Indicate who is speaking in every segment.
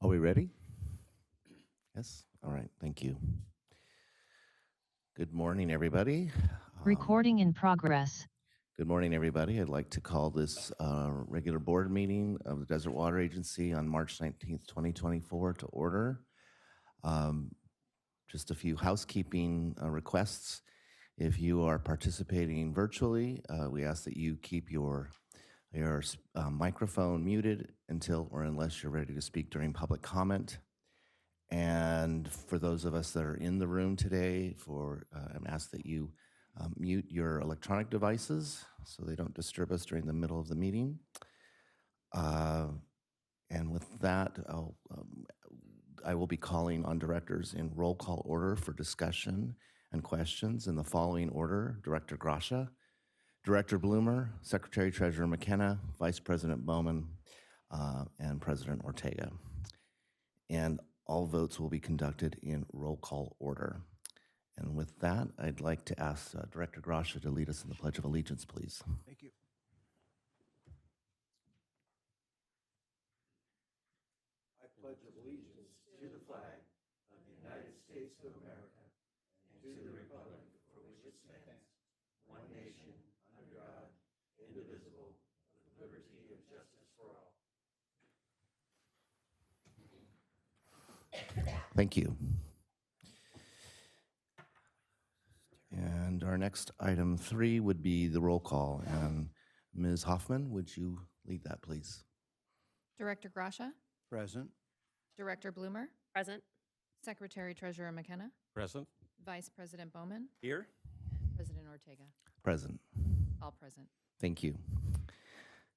Speaker 1: Are we ready? Yes? All right, thank you. Good morning, everybody.
Speaker 2: Recording in progress.
Speaker 1: Good morning, everybody. I'd like to call this regular board meeting of the Desert Water Agency on March 19th, 2024 to order. Just a few housekeeping requests. If you are participating virtually, we ask that you keep your microphone muted until or unless you're ready to speak during public comment. And for those of us that are in the room today, I'm asked that you mute your electronic devices so they don't disturb us during the middle of the meeting. And with that, I will be calling on directors in roll call order for discussion and questions in the following order: Director Grasha, Director Bloomer, Secretary Treasurer McKenna, Vice President Bowman, and President Ortega. And all votes will be conducted in roll call order. And with that, I'd like to ask Director Grasha to lead us in the Pledge of Allegiance, please.
Speaker 3: Thank you. I pledge allegiance to the flag of the United States of America and to the republic for which it stands, one nation, under God, indivisible, with liberty and justice for all.
Speaker 1: Thank you. And our next item 3 would be the roll call. And Ms. Hoffman, would you lead that, please?
Speaker 4: Director Grasha,
Speaker 3: Present.
Speaker 4: Director Bloomer,
Speaker 5: Present.
Speaker 4: Secretary Treasurer McKenna,
Speaker 6: Present.
Speaker 4: Vice President Bowman,
Speaker 6: Here.
Speaker 4: President Ortega.
Speaker 1: Present.
Speaker 4: All present.
Speaker 1: Thank you.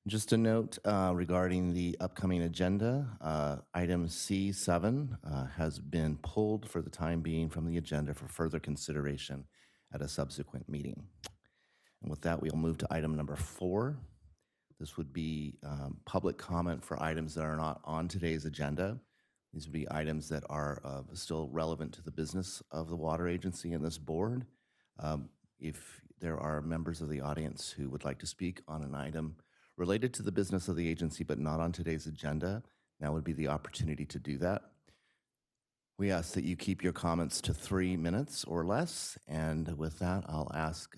Speaker 1: Just a note regarding the upcoming agenda, item C7 has been pulled for the time being from the agenda for further consideration at a subsequent meeting. And with that, we'll move to item number 4. This would be public comment for items that are not on today's agenda. These would be items that are still relevant to the business of the water agency and this board. If there are members of the audience who would like to speak on an item related to the business of the agency but not on today's agenda, now would be the opportunity to do that. We ask that you keep your comments to 3 minutes or less. And with that, I'll ask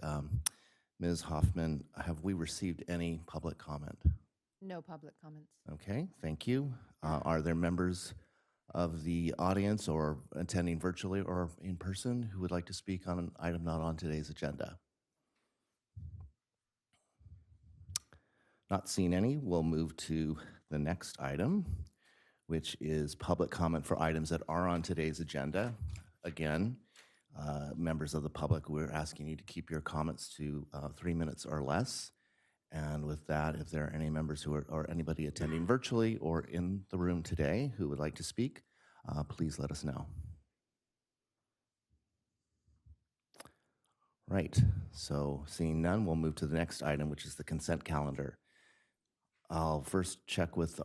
Speaker 1: Ms. Hoffman, have we received any public comment?
Speaker 4: No public comments.
Speaker 1: Okay, thank you. Are there members of the audience or attending virtually or in person who would like to speak on an item not on today's agenda? Not seeing any, we'll move to the next item, which is public comment for items that are on today's agenda. Again, members of the public, we're asking you to keep your comments to 3 minutes or less. And with that, if there are any members who are, or anybody attending virtually or in the room today who would like to speak, please let us know. Right, so seeing none, we'll move to the next item, which is the consent calendar. I'll first check with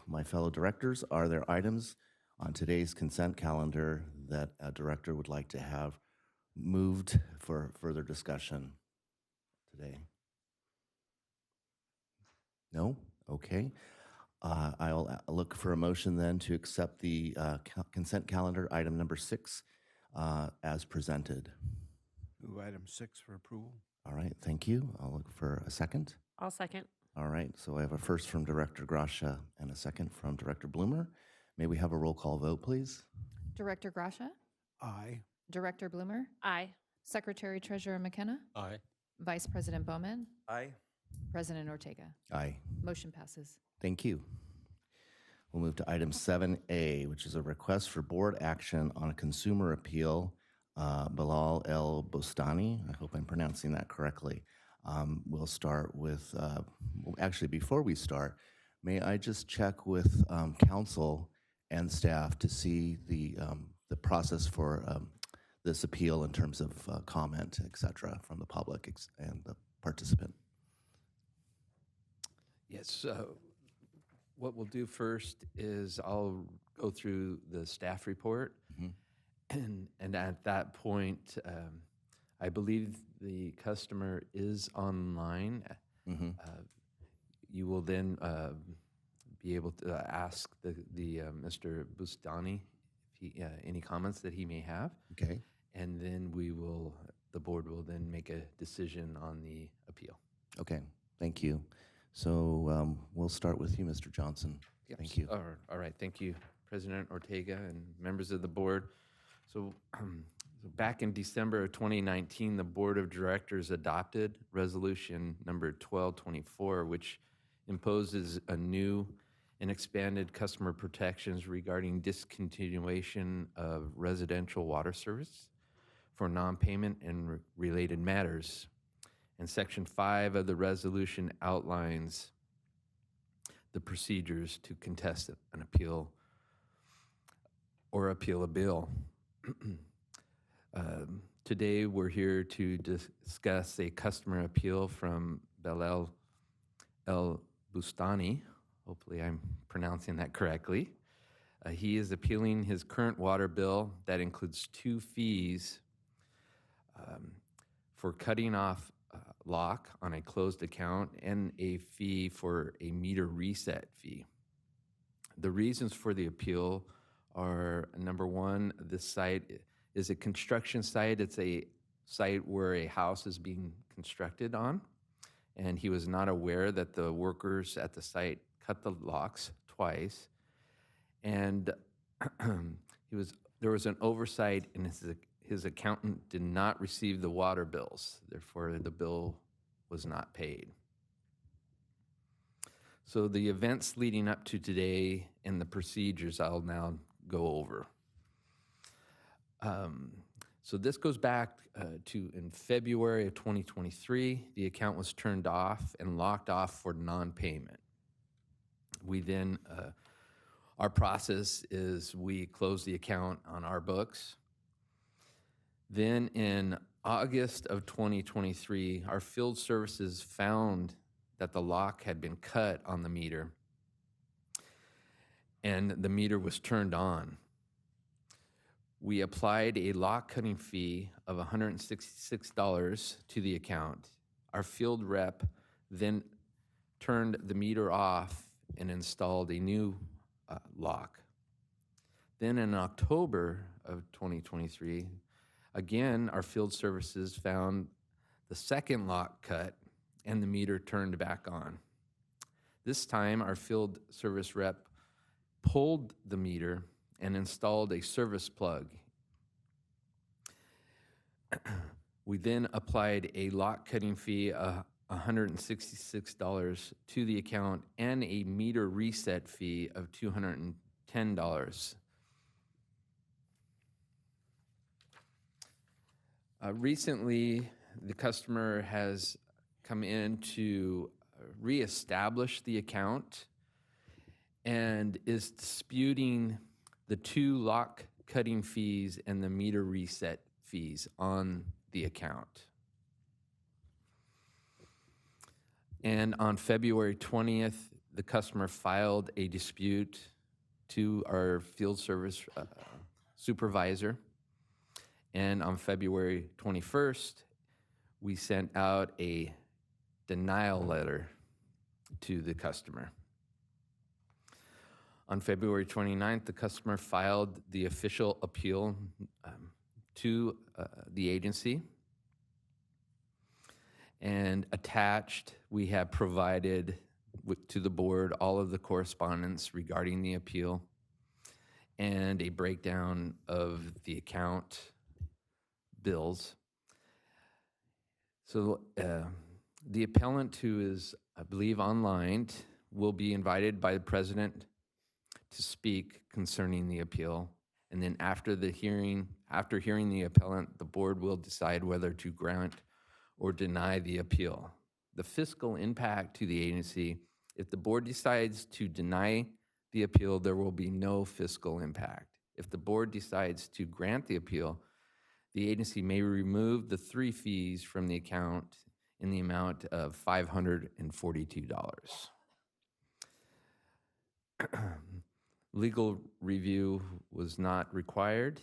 Speaker 1: my fellow directors. Are there items on today's consent calendar that a director would like to have moved for further discussion today? No? Okay. I'll look for a motion then to accept the consent calendar, item number 6, as presented.
Speaker 3: Move item 6 for approval.
Speaker 1: All right, thank you. I'll look for a second.
Speaker 5: I'll second.
Speaker 1: All right, so I have a first from Director Grasha and a second from Director Bloomer. May we have a roll call vote, please?
Speaker 4: Director Grasha,
Speaker 3: Aye.
Speaker 4: Director Bloomer,
Speaker 5: Aye.
Speaker 4: Secretary Treasurer McKenna,
Speaker 6: Aye.
Speaker 4: Vice President Bowman,
Speaker 6: Aye.
Speaker 4: President Ortega.
Speaker 1: Aye.
Speaker 4: Motion passes.
Speaker 1: Thank you. We'll move to item 7A, which is a request for board action on a consumer appeal, Bilal El Bostani. I hope I'm pronouncing that correctly. We'll start with, actually, before we start, may I just check with council and staff to see the process for this appeal in terms of comment, et cetera, from the public and the participant?
Speaker 7: Yes, what we'll do first is I'll go through the staff report. And at that point, I believe the customer is online. You will then be able to ask Mr. Bustani if he, any comments that he may have.
Speaker 1: Okay.
Speaker 7: And then the board will then make a decision on the appeal.
Speaker 1: Okay. Thank you. So we'll start with you, Mr. Johnson.
Speaker 7: Yep.
Speaker 1: Thank you.
Speaker 7: All right. Thank you, President Ortega and members of the board. So back in December of 2019, the Board of Directors adopted Resolution number 1224, which imposes a new and expanded customer protections regarding discontinuation of residential water service for non-payment and related matters. And Section 5 of the resolution outlines the procedures to contest an appeal or appeal a bill. Today, we're here to discuss a customer appeal from Belal El Bustani. Hopefully, I'm pronouncing that correctly. He is appealing his current water bill that includes 2 fees for cutting off lock on a closed account and a fee for a meter reset fee. The reasons for the appeal are, number one, this site is a construction site. It's a site where a house is being constructed on, and he was not aware that the workers at the site cut the locks twice, and there was an oversight, and his accountant did not receive the water bills. Therefore, the bill was not paid. So the events leading up to today and the procedures I'll now go over. So this goes back to in February of 2023, the account was turned off and locked off for non-payment. We then, our process is we close the account on our books. Then in August of 2023, our field services found that the lock had been cut on the meter and the meter was turned on. We applied a lock cutting fee of $166 to the account. Our field rep then turned the meter off and installed a new lock. Then in October of 2023, again, our field services found the second lock cut and the meter turned back on. This time, our field service rep pulled the meter and installed a service plug. We then applied a lock cutting fee of $166 to the account and a meter reset fee of $210. Recently, the customer has come in to reestablish the account and is disputing the 2 lock cutting fees and the meter reset fees on the account. And on February 20th, the customer filed a dispute to our field service supervisor. And on February 21st, we sent out a denial letter to the customer. On February 29th, the customer filed the official appeal to the agency. And attached, we have provided to the board all of the correspondence regarding the appeal and a breakdown of the account bills. So the appellant, who is, I believe, online, will be invited by the president to speak concerning the appeal. And then after hearing the appellant, the board will decide whether to grant or deny the appeal. The fiscal impact to the agency, if the board decides to deny the appeal, there will be no fiscal impact. If the board decides to grant the appeal, the agency may remove the 3 fees from the account in the amount of $542. Legal review was not required.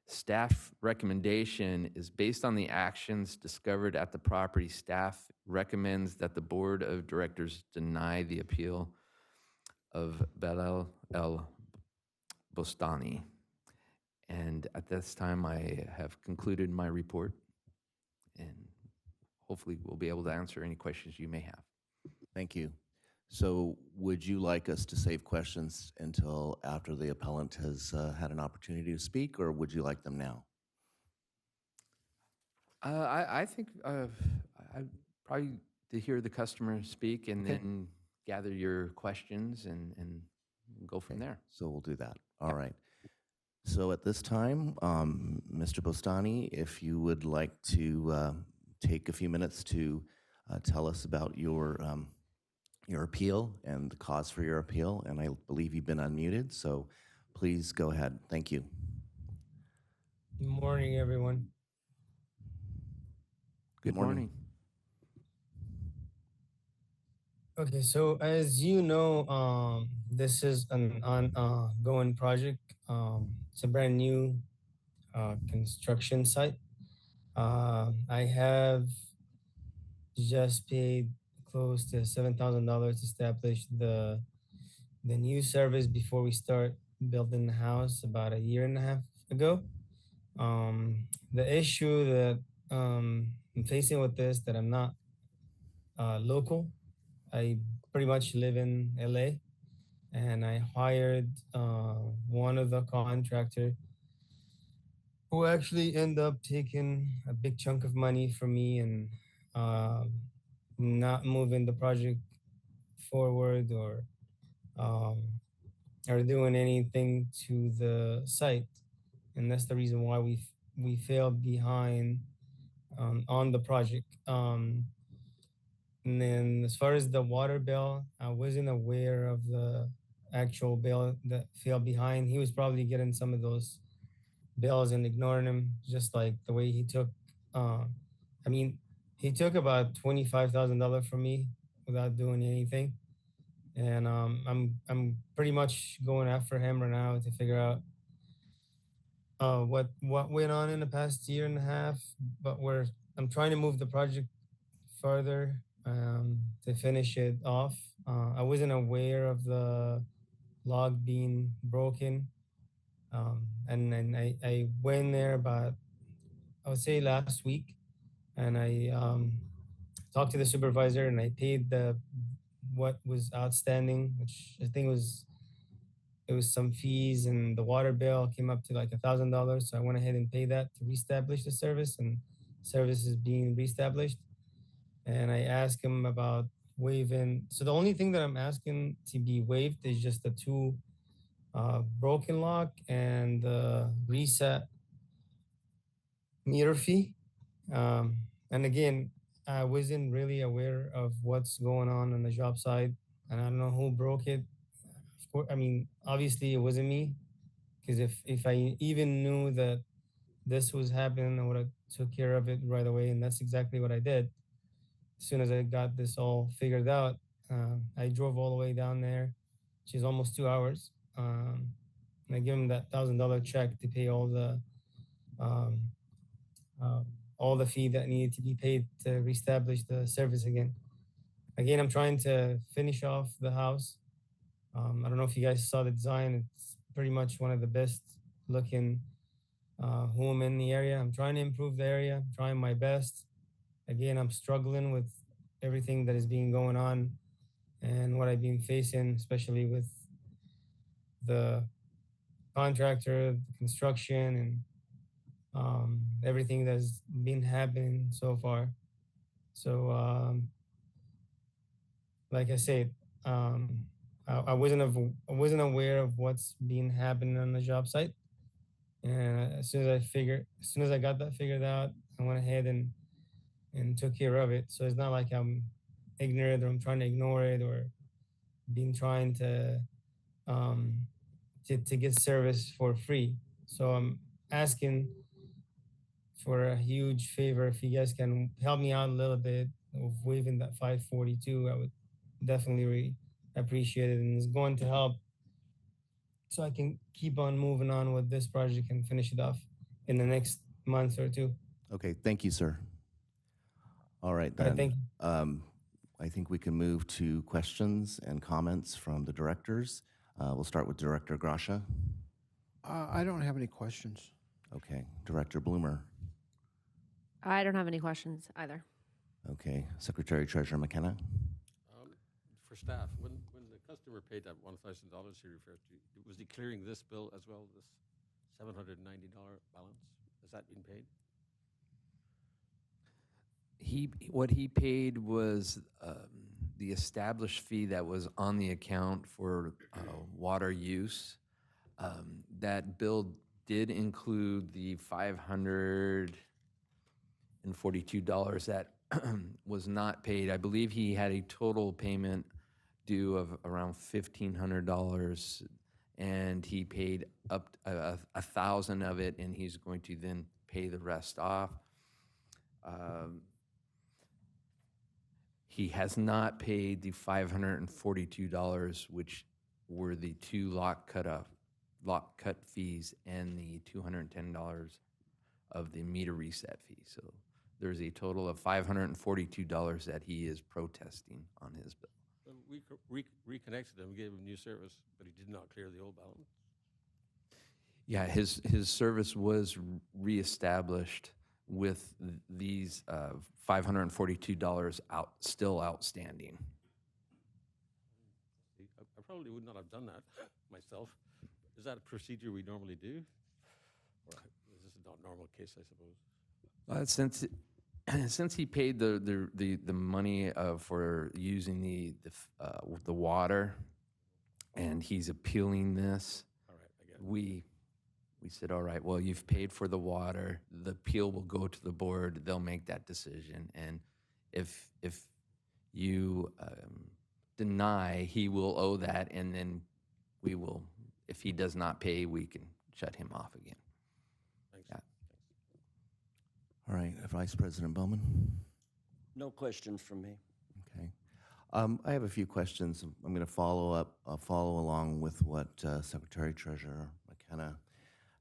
Speaker 7: Staff recommendation is based on the actions discovered at the property. Staff recommends that the Board of Directors deny the appeal of Belal El Bostani. And at this time, I have concluded my report, and hopefully we'll be able to answer any questions you may have.
Speaker 1: Thank you. So would you like us to save questions until after the appellant has had an opportunity to speak, or would you like them now?
Speaker 7: I think I'd probably to hear the customer speak and
Speaker 1: Okay.
Speaker 7: then gather your questions and go from there.
Speaker 1: So we'll do that. All right. So at this time, Mr. Bostani, if you would like to take a few minutes to tell us about your appeal and the cause for your appeal, and I believe you've been unmuted, so please go ahead. Thank you.
Speaker 5: Good morning, everyone.
Speaker 7: Good morning.
Speaker 5: Okay, so as you know, this is an ongoing project. It's a brand new construction site. I have just paid close to $7,000 to establish the new service before we start building the house about a year and a half ago. The issue that I'm facing with this that I'm not local. I pretty much live in LA, and I hired one of the contractor who actually ended up taking a big chunk of money from me and not moving the project forward um, or doing anything to the site, and that's the reason why we fell behind on the project. And then as far as the water bill, I wasn't aware of the actual bill that fell behind. He was probably getting some of those bills and ignoring them, just like the way he took. I mean, he took about $25,000 from me without doing anything, and I'm pretty much going after him right now to figure out what went on in the past year and a half. But I'm trying to move the project further to finish it off. I wasn't aware of the log being broken. And then I went there about, I would say last week, and I talked to the supervisor and I paid what was outstanding, which I think it was some fees, and the water bill came up to like $1,000. So I went ahead and paid that to reestablish the service, and service is being reestablished. And I asked him about waiving. So the only thing that I'm asking to be waived is just the two broken lock and the reset meter fee. And again, I wasn't really aware of what's going on the job site, and I don't know who broke it. Of course, I mean, obviously it wasn't me, because if I even knew that this was happening, I would have took care of it right away, and that's exactly what I did. As soon as I got this all figured out, I drove all the way down there, which is almost 2 hours. And I gave him that $1,000 check to pay um, all the fee that needed to be paid to reestablish the service again. Again, I'm trying to finish off the house. I don't know if you guys saw the design. It's pretty much one of the best looking home in the area. I'm trying to improve the area. I'm trying my best. Again, I'm struggling with everything that is being going on and what I've been facing, especially with the contractor, the construction, and everything that's been happening so far. So, like I said, I wasn't aware of what's been happening on the job site, and as soon as I got that figured out, I went ahead and took care of it. So it's not like I'm ignorant or I'm trying to ignore it or been trying to get service for free. So I'm asking for a huge favor. If you guys can help me out a little bit of waiving that 542, I would definitely really appreciate it, and it's going to help so I can keep on moving on with this project and finish it off in the next month or two.
Speaker 1: Okay, thank you, sir. All right,
Speaker 5: All right,
Speaker 1: then.
Speaker 5: thank you.
Speaker 1: I think we can move to questions and comments from the directors. We'll start with Director Gracia.
Speaker 3: I don't have any questions.
Speaker 1: Okay. Director Bloomer.
Speaker 6: I don't have any questions either.
Speaker 1: Okay. Secretary Treasurer McKenna.
Speaker 8: For staff, when the customer paid that $1,000 he referred to, was he clearing this bill as well, this $790 balance? Has that been paid?
Speaker 7: What he paid was the established fee that was on the account for water use. That bill did include the $542 that was not paid. I believe he had a total payment due of around $1,500, and he paid up 1,000 of it, and he's going to then pay the rest off. He has not paid the $542, which were the two lock cut fees and the $210 of the meter reset fee. So there's a total of $542 that he is protesting on his bill.
Speaker 8: So we reconnected him, gave him new service, but he did not clear the old balance?
Speaker 7: Yeah, his service was reestablished with these $542 still outstanding.
Speaker 8: I probably would not have done that myself. Is that a procedure we normally do? Or is this not a normal case, I suppose?
Speaker 7: Since he paid the money for using the water, and he's appealing this,
Speaker 8: All right, I get it.
Speaker 7: we said, all right, well, you've paid for the water. The appeal will go to the board. They'll make that decision, and if you deny, he will owe that, and then we will. If he does not pay, we can shut him off again.
Speaker 8: Thanks.
Speaker 7: Yeah.
Speaker 1: All right. Vice President Bowman.
Speaker 9: No questions from me.
Speaker 1: Okay. I have a few questions. I'm going to follow along with what Secretary Treasurer McKenna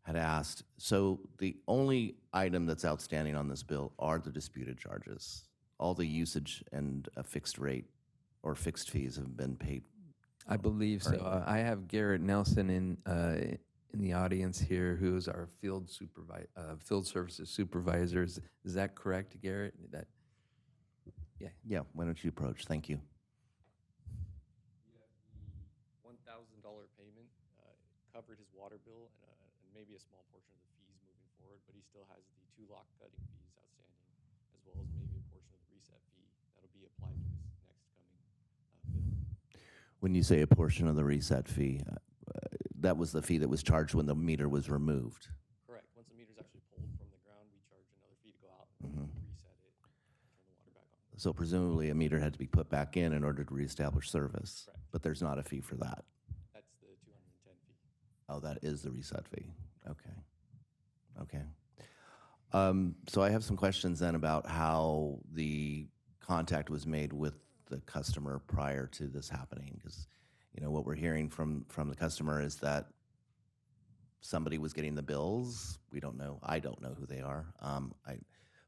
Speaker 1: had asked. So the only item that's outstanding on this bill are the disputed charges. All the usage and fixed rate or fixed fees have been paid.
Speaker 7: I believe so. I have Garrett Nelson in the audience here, who is our field services supervisor. Is that correct, Garrett?
Speaker 1: Yeah. Why don't you approach? Thank you.
Speaker 10: $1,000 payment covered his water bill and maybe a small portion of the fees moving forward, but he still has the two lock cutting fees outstanding, as well as maybe a portion of the reset fee that'll be applied to his next coming bill.
Speaker 1: When you say a portion of the reset fee, that was the fee that was charged when the meter was removed.
Speaker 10: Correct. Once the meter is actually pulled from the ground, we charge another fee to go out and reset it and turn the water back on.
Speaker 1: So presumably a meter had to be put back in order to reestablish service.
Speaker 10: Correct.
Speaker 1: But there's not a fee for that.
Speaker 10: That's the 210 fee.
Speaker 1: Oh, that is the reset fee. Okay. So I have some questions then about how the contact was made with the customer prior to this happening, because what we're hearing from the customer is that somebody was getting the bills. We don't know. I don't know who they are.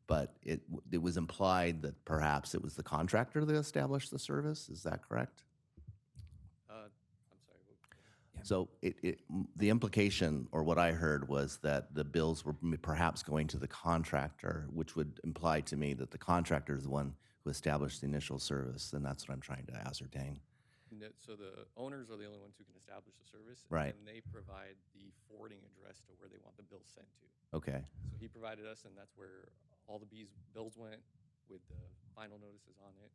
Speaker 1: But it was implied that perhaps it was the contractor that established the service. Is that correct?
Speaker 10: I'm sorry.
Speaker 1: So the implication, or what I heard, was that the bills were perhaps going to the contractor, which would imply to me that the contractor is the one who established the initial service, and that's what I'm trying to ascertain.
Speaker 10: So the owners are the only ones who can establish the service,
Speaker 1: Right.
Speaker 10: and they provide the forwarding address to where they want the bill sent to.
Speaker 1: Okay.
Speaker 10: So he provided us, and that's where all the bills went with the final notices on it,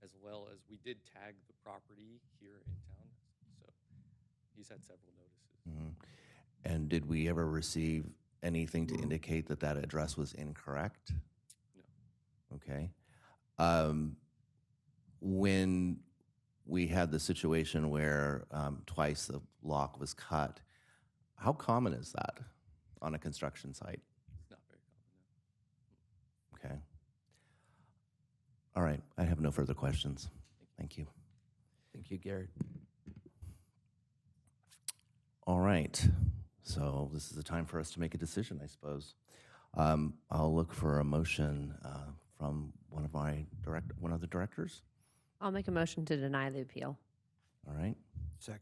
Speaker 10: as well as we did tag the property here in town. So he's had several notices.
Speaker 1: And did we ever receive anything to indicate that that address was incorrect?
Speaker 10: No.
Speaker 1: Okay. When we had the situation where twice the lock was cut, how common is that on a construction site?
Speaker 10: It's not very common, no.
Speaker 1: Okay. All right. I have no further questions. Thank you.
Speaker 7: Thank you, Garrett.
Speaker 1: All right. So this is the time for us to make a decision, I suppose. I'll look for a motion from one of the directors?
Speaker 6: I'll make a motion to deny the appeal.
Speaker 1: All right,
Speaker 3: Second.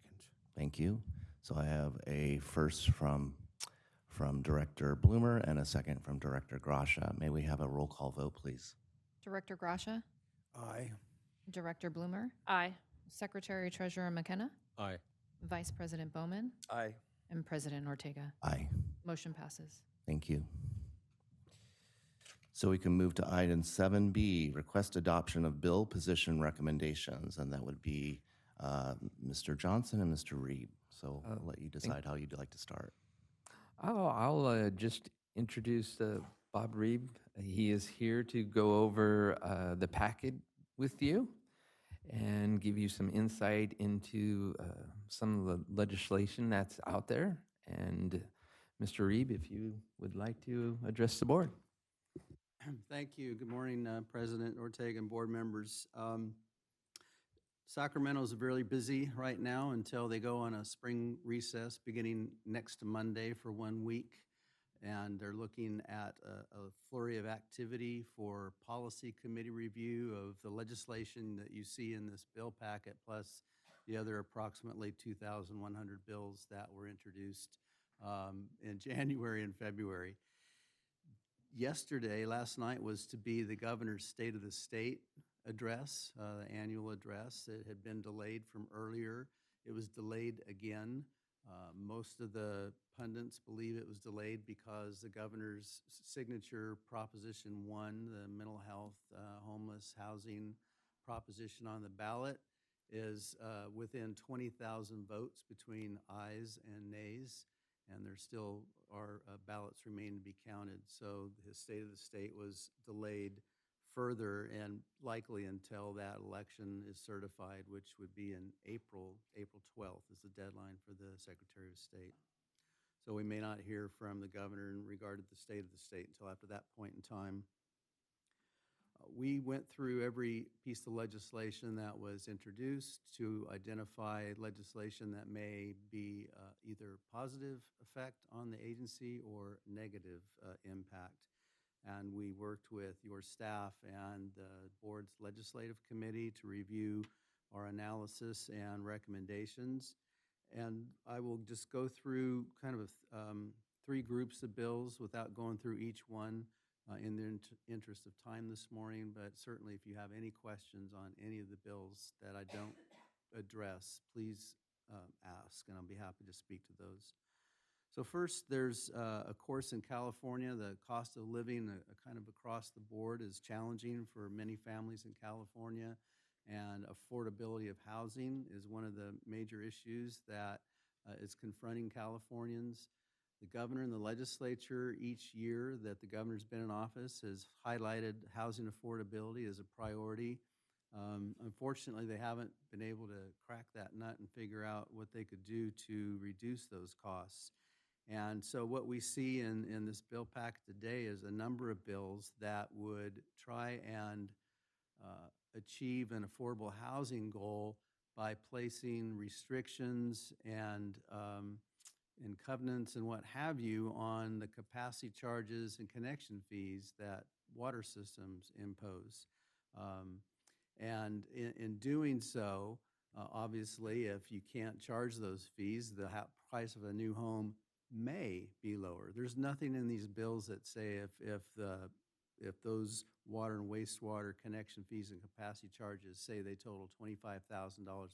Speaker 1: thank you. So I have a first from Director Bloomer and a second from Director Grasha. May we have a roll call vote, please?
Speaker 4: Director Grasha,
Speaker 3: Aye.
Speaker 4: Director Bloomer,
Speaker 6: Aye.
Speaker 4: Secretary Treasurer McKenna,
Speaker 8: Aye.
Speaker 4: Vice President Bowman,
Speaker 9: Aye.
Speaker 4: and President Ortega.
Speaker 1: Aye.
Speaker 4: Motion passes.
Speaker 1: Thank you. So we can move to item 7B, request adoption of bill position recommendations, and that would be Mr. Johnson and Mr. Reed. So I'll let you decide how you'd like to start.
Speaker 7: I'll just introduce Bob Reeb. He is here to go over the packet with you and give you some insight into some of the legislation that's out there. And Mr. Reeb, if you would like to address the board.
Speaker 11: Thank you. Good morning, President Ortega and board members. Sacramento is very busy right now until they go on a spring recess beginning next Monday for 1 week. And they're looking at a flurry of activity for policy committee review of the legislation that you see in this bill packet, plus the other approximately 2,100 bills that were introduced in January and February. Last night was to be the governor's State of the State address, the annual address. It had been delayed from earlier. It was delayed again. Most of the pundits believe it was delayed because the governor's signature Proposition 1, the mental health, homeless housing proposition on the ballot, is within 20,000 votes between ayes and nays, and there still are ballots remain to be counted. So his State of the State was delayed further and likely until that election is certified, which would be in April 12th is the deadline for the Secretary of State. So we may not hear from the governor in regard to the State of the State until after that point in time. We went through every piece of legislation that was introduced to identify legislation that may be either positive effect on the agency or negative impact. And we worked with your staff and the board's legislative committee to review our analysis and recommendations. And I will just go through kind of three groups of bills without going through each one in the interest of time this morning, but certainly if you have any questions on any of the bills that I don't address, please ask, and I'll be happy to speak to those. So first, there's of course in California, the cost of living kind of across the board is challenging for many families in California, and affordability of housing is one of the major issues that is confronting Californians. The governor and the legislature each year that the governor's been in office has highlighted housing affordability as a priority. Unfortunately, they haven't been able to crack that nut and figure out what they could do to reduce those costs. And so what we see in this bill packet today is a number of bills that would try and achieve an affordable housing goal by placing restrictions and covenants and what have you on the capacity charges and connection fees that water systems impose. And in doing so, obviously, if you can't charge those fees, the price of a new home may be lower. There's nothing in these bills that say if those water and wastewater connection fees and capacity charges say they total $25,000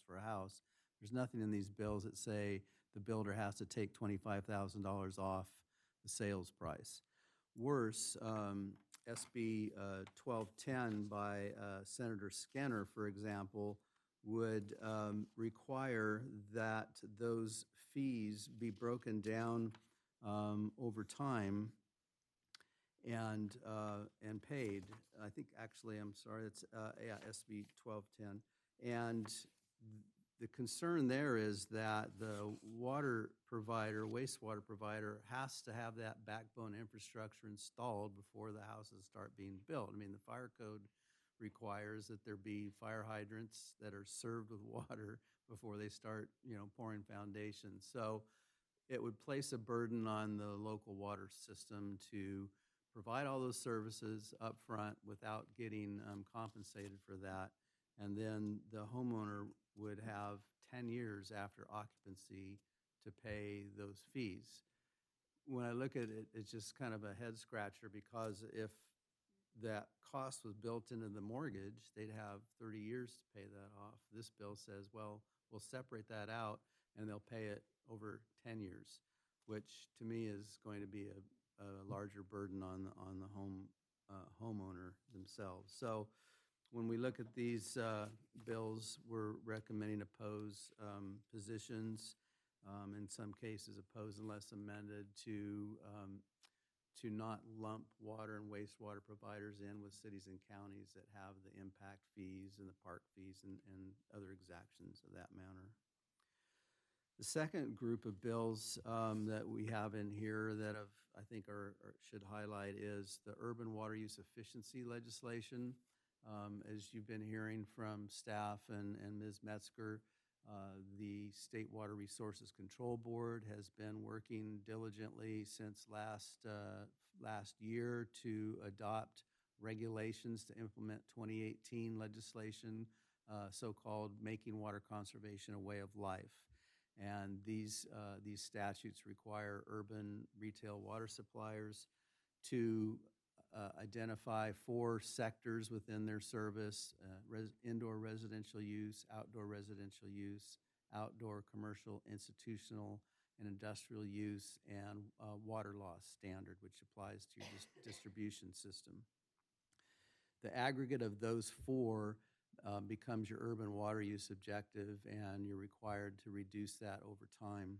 Speaker 11: for a house, there's nothing in these bills that say the builder has to take $25,000 off the sales price. Worse, SB 1210 by Senator Skinner, for example, would require that those fees be broken down over time and paid. I think actually, I'm sorry, it's SB 1210. And the concern there is that the water provider, wastewater provider, has to have that backbone infrastructure installed before the houses start being built. I mean, the fire code requires that there be fire hydrants that are served with water before they start, pouring foundations. So it would place a burden on the local water system to provide all those services up front without getting compensated for that. And then the homeowner would have 10 years after occupancy to pay those fees. When I look at it, it's just kind of a head scratcher, because if that cost was built into the mortgage, they'd have 30 years to pay that off. This bill says, well, we'll separate that out and they'll pay it over 10 years, which to me is going to be a larger burden on the homeowner themselves. So when we look at these bills, we're recommending oppose positions, in some cases oppose unless amended, to not lump water and wastewater providers in with cities and counties that have the impact fees and the park fees and other exactions of that manner. The second group of bills that we have in here that I think should highlight is the urban water use efficiency legislation. As you've been hearing from staff and Ms. Metzger, the State Water Resources Control Board has been working diligently since last year to adopt regulations to implement 2018 legislation, so-called Making Water Conservation a Way of Life. And these statutes require urban retail water suppliers to identify 4 sectors within their service: indoor residential use, outdoor residential use, outdoor commercial, institutional, and industrial use, and water loss standard, which applies to your distribution system. The aggregate of those 4 becomes your urban water use objective, and you're required to reduce that over time.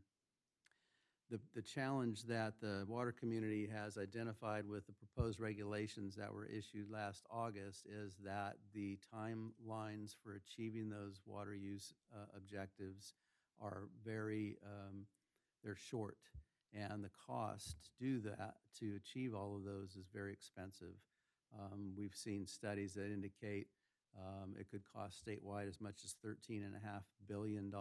Speaker 11: The challenge that the water community has identified with the proposed regulations that were issued last August is that the timelines for achieving those water use objectives are they're short, and the cost to do that, to achieve all of those, is very expensive. We've seen studies that indicate it could cost statewide as much as $13.5 billion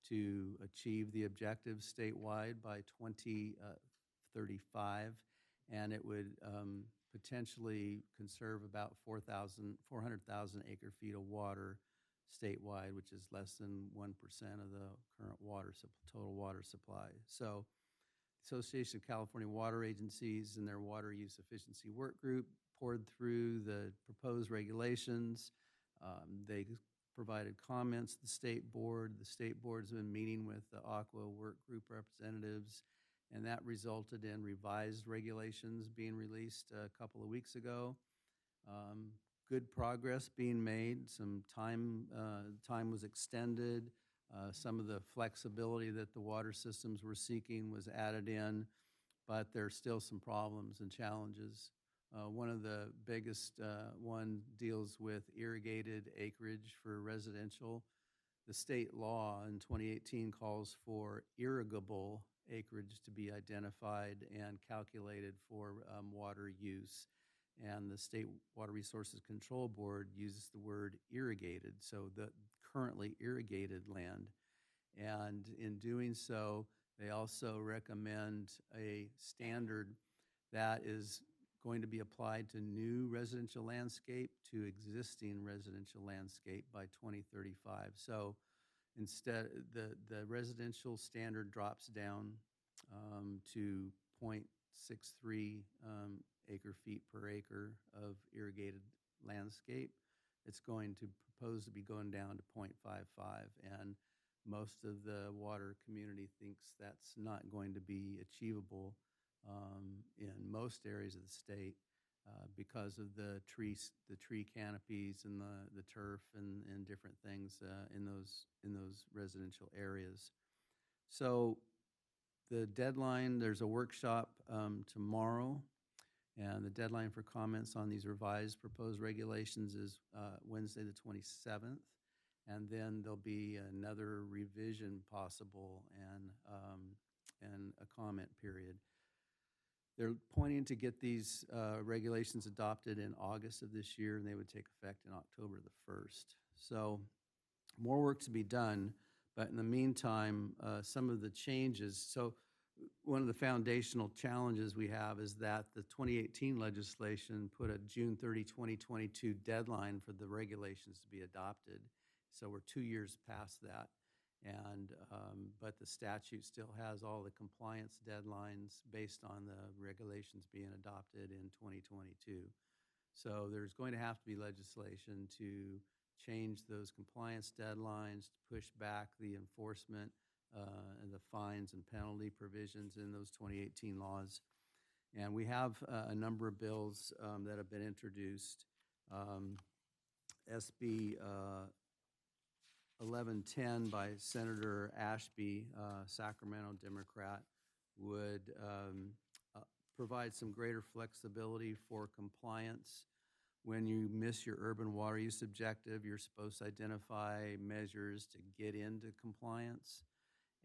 Speaker 11: to achieve the objectives statewide by 2035, and it would potentially conserve about 400,000 acre-feet of water statewide, which is less than 1% of the current total water supply. So the Association of California Water Agencies and their Water Use Efficiency Work Group poured through the proposed regulations. They provided comments to the state board. The state board's been meeting with the Aqua Work Group representatives, and that resulted in revised regulations being released a couple of weeks ago. Good progress being made. Some time was extended. Some of the flexibility that the water systems were seeking was added in, but there's still some problems and challenges. One of the biggest one deals with irrigated acreage for residential. The state law in 2018 calls for irrigable acreage to be identified and calculated for water use. And the State Water Resources Control Board uses the word irrigated, so the currently irrigated land. And in doing so, they also recommend a standard that is going to be applied to new residential landscape, to existing residential landscape by 2035. So instead, the residential standard drops down to 0.63 acre-feet per acre of irrigated landscape. It's going to propose to be going down to 0.55, and most of the water community thinks that's not going to be achievable in most areas of the state because of the tree canopies and the turf and different things in those residential areas. So the deadline, there's a workshop tomorrow, and the deadline for comments on these revised proposed regulations is Wednesday the 27th. And then there'll be another revision possible and a comment period. They're pointing to get these regulations adopted in August of this year, and they would take effect in October the 1st. So more work to be done, but in the meantime, some of the changes. So one of the foundational challenges we have is that the 2018 legislation put a June 30, 2022 deadline for the regulations to be adopted. So we're 2 years past that. And, but the statute still has all the compliance deadlines based on the regulations being adopted in 2022. So there's going to have to be legislation to change those compliance deadlines, to push back the enforcement and the fines and penalty provisions in those 2018 laws. And we have a number of bills that have been introduced. SB 1110 by Senator Ashby, Sacramento Democrat, would provide some greater flexibility for compliance. When you miss your urban water use objective, you're supposed to identify measures to get into compliance.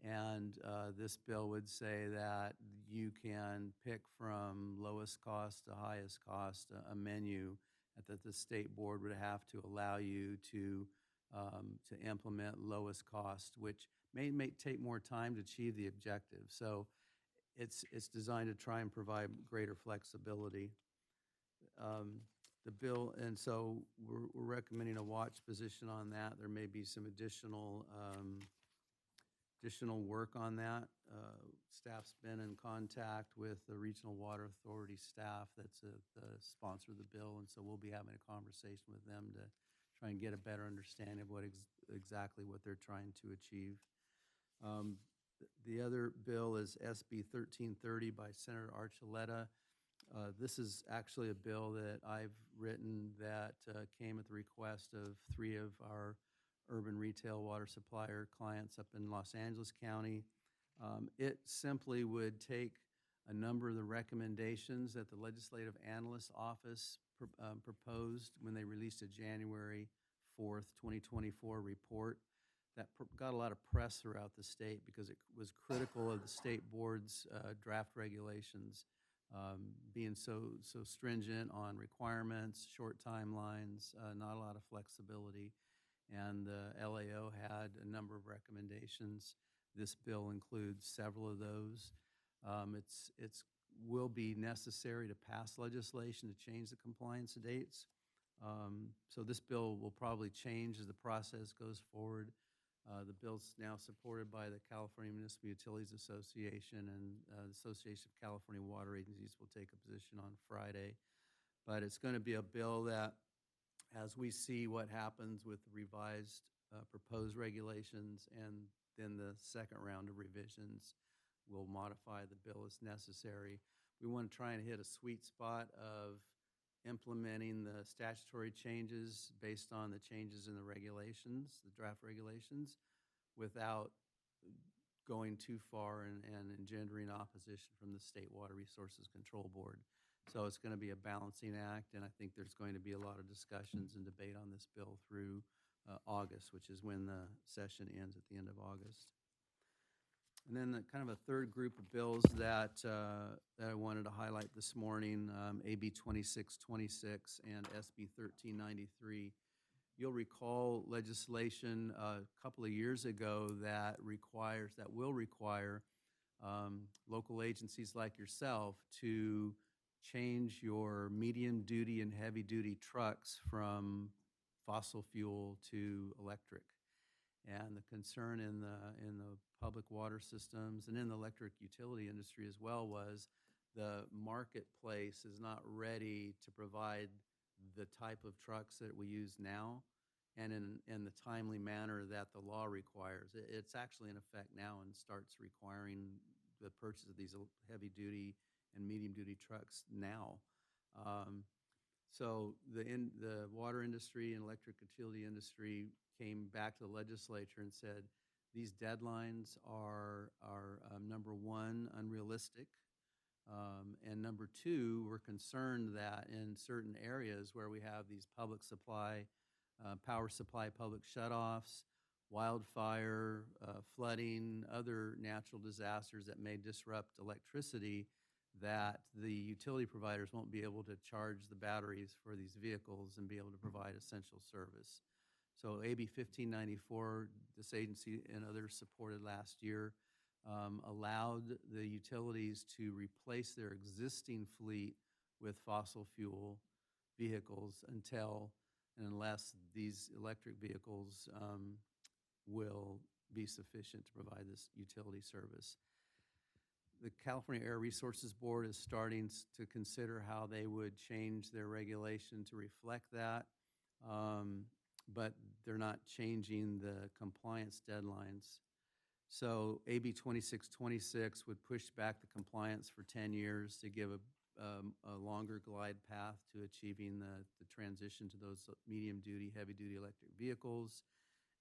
Speaker 11: And this bill would say that you can pick from lowest cost to highest cost a menu that the state board would have to allow you to implement lowest cost, which may take more time to achieve the objective. So it's designed to try and provide greater flexibility. The bill, and so we're recommending a watch position on that. There may be some additional work on that. Staff's been in contact with the Regional Water Authority staff that's the sponsor of the bill, and so we'll be having a conversation with them to try and get a better understanding of what exactly what they're trying to achieve. The other bill is SB 1330 by Senator Archuleta. This is actually a bill that I've written that came at the request of 3 of our urban retail water supplier clients up in Los Angeles County. It simply would take a number of the recommendations that the Legislative Analyst Office proposed when they released a January 4th, 2024 report that got a lot of press throughout the state because it was critical of the state board's draft regulations being so stringent on requirements, short timelines, not a lot of flexibility. And the LAO had a number of recommendations. This bill includes several of those. It's will be necessary to pass legislation to change the compliance dates. So this bill will probably change as the process goes forward. The bill's now supported by the California Municipal Utilities Association, and the Association of California Water Agencies will take a position on Friday. But it's going to be a bill that, as we see what happens with the revised proposed regulations and then the second round of revisions, we'll modify the bill as necessary. We want to try and hit a sweet spot of implementing the statutory changes based on the changes in the regulations, the draft regulations, without going too far and engendering opposition from the State Water Resources Control Board. So it's going to be a balancing act, and I think there's going to be a lot of discussions and debate on this bill through August, which is when the session ends at the end of August. And then kind of a third group of bills that I wanted to highlight this morning, AB 2626 and SB 1393. You'll recall legislation a couple of years ago that will require local agencies like yourself to change your medium duty and heavy duty trucks from fossil fuel to electric. And the concern in the public water systems and in the electric utility industry as well was the marketplace is not ready to provide the type of trucks that we use now and in the timely manner that the law requires. It's actually in effect now and starts requiring the purchase of these heavy duty and medium duty trucks now. So the water industry and electric utility industry came back to the legislature and said, these deadlines are number one, unrealistic, and number two, we're concerned that in certain areas where we have these public supply, power supply public shutoffs, wildfire, flooding, other natural disasters that may disrupt electricity, that the utility providers won't be able to charge the batteries for these vehicles and be able to provide essential service. So AB 1594, this agency and others supported last year. allowed the utilities to replace their existing fleet with fossil fuel vehicles until and unless these electric vehicles will be sufficient to provide this utility service. The California Air Resources Board is starting to consider how they would change their regulation to reflect that, but they're not changing the compliance deadlines. So AB 2626 would push back the compliance for 10 years to give a longer glide path to achieving the transition to those medium-duty, heavy-duty electric vehicles.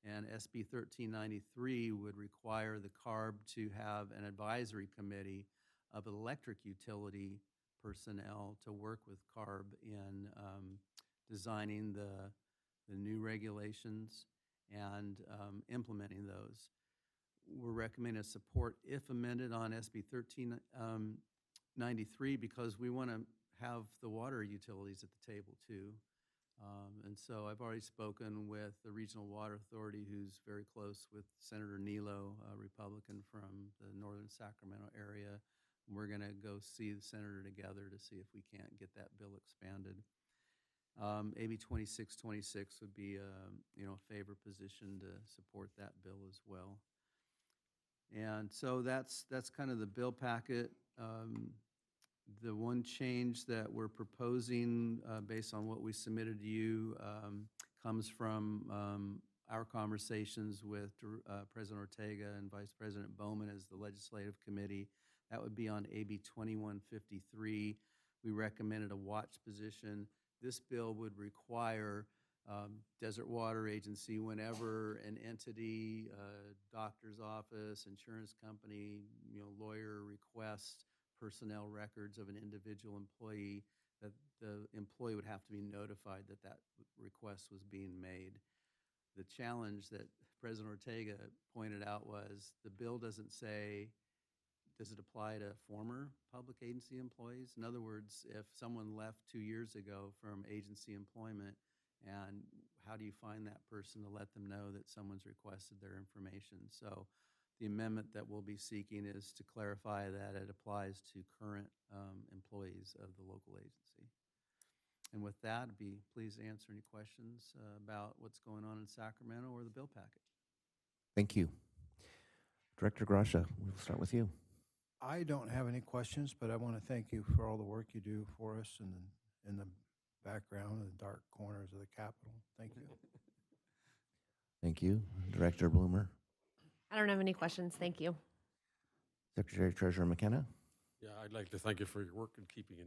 Speaker 11: And SB 1393 would require the CARB to have an advisory committee of electric utility personnel to work with CARB in designing the new regulations and implementing those. We're recommending support if amended on SB 1393 because we want to have the water utilities at the table too. And so I've already spoken with the Regional Water Authority, who's very close with Senator Nilo, a Republican from the northern Sacramento area. We're going to go see the senator together to see if we can't get that bill expanded. AB 2626 would be a favor position to support that bill as well. And so that's kind of the bill packet. The one change that we're proposing based on what we submitted to you comes from our conversations with President Ortega and Vice President Bowman as the legislative committee. That would be on AB 2153. We recommended a watch position. This bill would require Desert Water Agency, whenever an entity, doctor's office, insurance company, lawyer requests personnel records of an individual employee, that the employee would have to be notified that that request was being made. The challenge that President Ortega pointed out was the bill doesn't say, does it apply to former public agency employees? In other words, if someone left 2 years ago from agency employment, and how do you find that person to let them know that someone's requested their information? So the amendment that we'll be seeking is to clarify that it applies to current employees of the local agency. And with that, I'd be pleased to answer any questions about what's going on in Sacramento or the bill packet.
Speaker 1: Thank you. Director Gracia, we'll start with you.
Speaker 3: I don't have any questions, but I want to thank you for all the work you do for us in the background, in the dark corners of the Capitol. Thank you.
Speaker 1: Thank you. Director Bloomer.
Speaker 6: I don't have any questions. Thank you.
Speaker 1: Secretary Treasurer McKenna.
Speaker 8: Yeah, I'd like to thank you for your work in keeping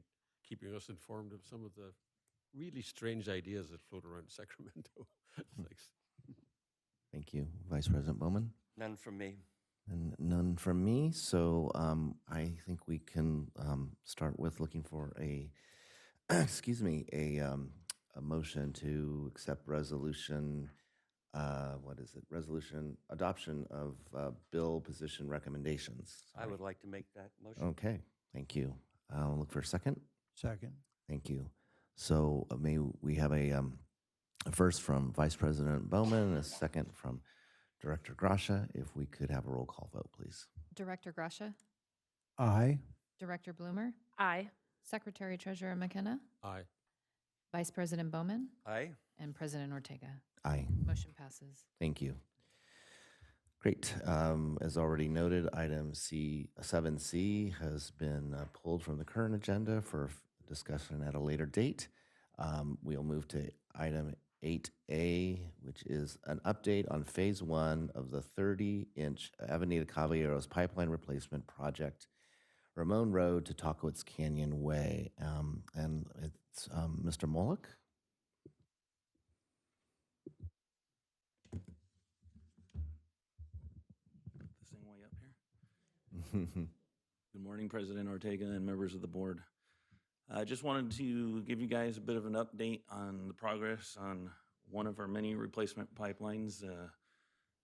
Speaker 8: us informed of some of the really strange ideas that float around Sacramento. Thanks.
Speaker 1: Thank you. Vice President Bowman.
Speaker 9: None from me.
Speaker 1: And none from me. So I think we can start with looking for a, excuse me, a motion to accept resolution, what is it? Resolution adoption of bill position recommendations.
Speaker 9: I would like to make that motion.
Speaker 1: Okay, thank you. I'll look for a second.
Speaker 3: Second.
Speaker 1: Thank you. So may we have a first from Vice President Bowman and a second from Director Gracia. If we could have a roll call vote, please.
Speaker 4: Director Gracia,
Speaker 3: Aye.
Speaker 4: Director Bloomer,
Speaker 6: Aye.
Speaker 4: Secretary Treasurer McKenna,
Speaker 8: Aye.
Speaker 4: Vice President Bowman,
Speaker 9: Aye.
Speaker 4: and President Ortega.
Speaker 1: Aye.
Speaker 4: Motion passes.
Speaker 1: Thank you. Great. As already noted, item 7C has been pulled from the current agenda for discussion at a later date. We'll move to item 8A, which is an update on phase 1 of the 30-inch Avenida Caballeros pipeline replacement project, Ramon Road to Tocowitz Canyon Way. And it's Mr. Moloch.
Speaker 12: This thing way up here. Good morning, President Ortega and members of the board. I just wanted to give you guys a bit of an update on the progress on one of our many replacement pipelines.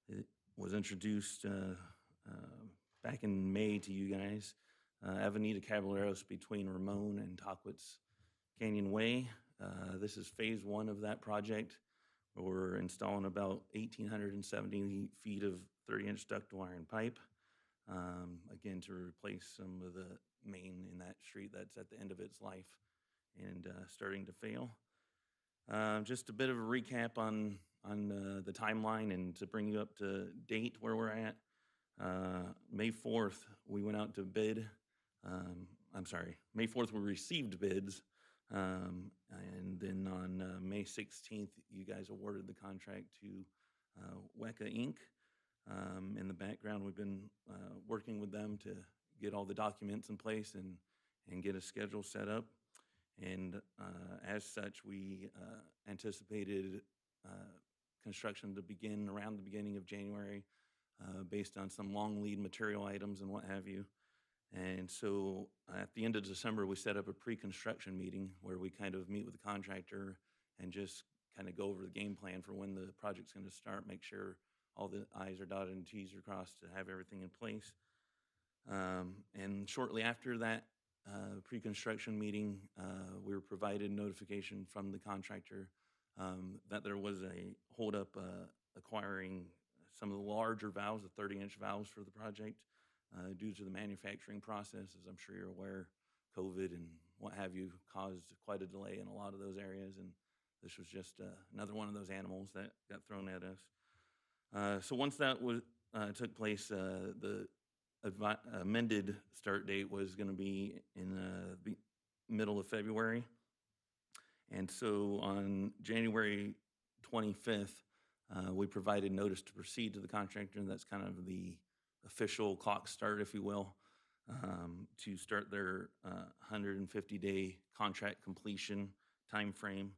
Speaker 12: It was introduced back in May to you guys. Avenida Caballeros between Ramon and Tocowitz Canyon Way. This is phase 1 of that project, where we're installing about 1,870 feet of 30-inch ductile iron pipe. again, to replace some of the main in that street that's at the end of its life and starting to fail. Just a bit of a recap on the timeline and to bring you up to date where we're at. May 4th, we went out to bid. I'm sorry, May 4th, we received bids. And then on May 16th, you guys awarded the contract to WECA Inc. In the background, we've been working with them to get all the documents in place and get a schedule set up. And as such, we anticipated construction to begin around the beginning of January based on some long lead material items and what have you. And so at the end of December, we set up a pre-construction meeting where we kind of meet with the contractor and just kind of go over the game plan for when the project's going to start, make sure all the I's are dotted and T's are crossed to have everything in place. And shortly after that pre-construction meeting, we were provided notification from the contractor that there was a holdup acquiring some of the larger valves, the 30-inch valves for the project, due to the manufacturing process. As I'm sure you're aware, COVID and what have you caused quite a delay in a lot of those areas, and this was just another one of those animals that got thrown at us. So once that took place, the amended start date was going to be in the middle of February. And so on January 25th, we provided notice to proceed to the contractor, and that's kind of the official clock start, if you will, to start their 150-day contract completion timeframe,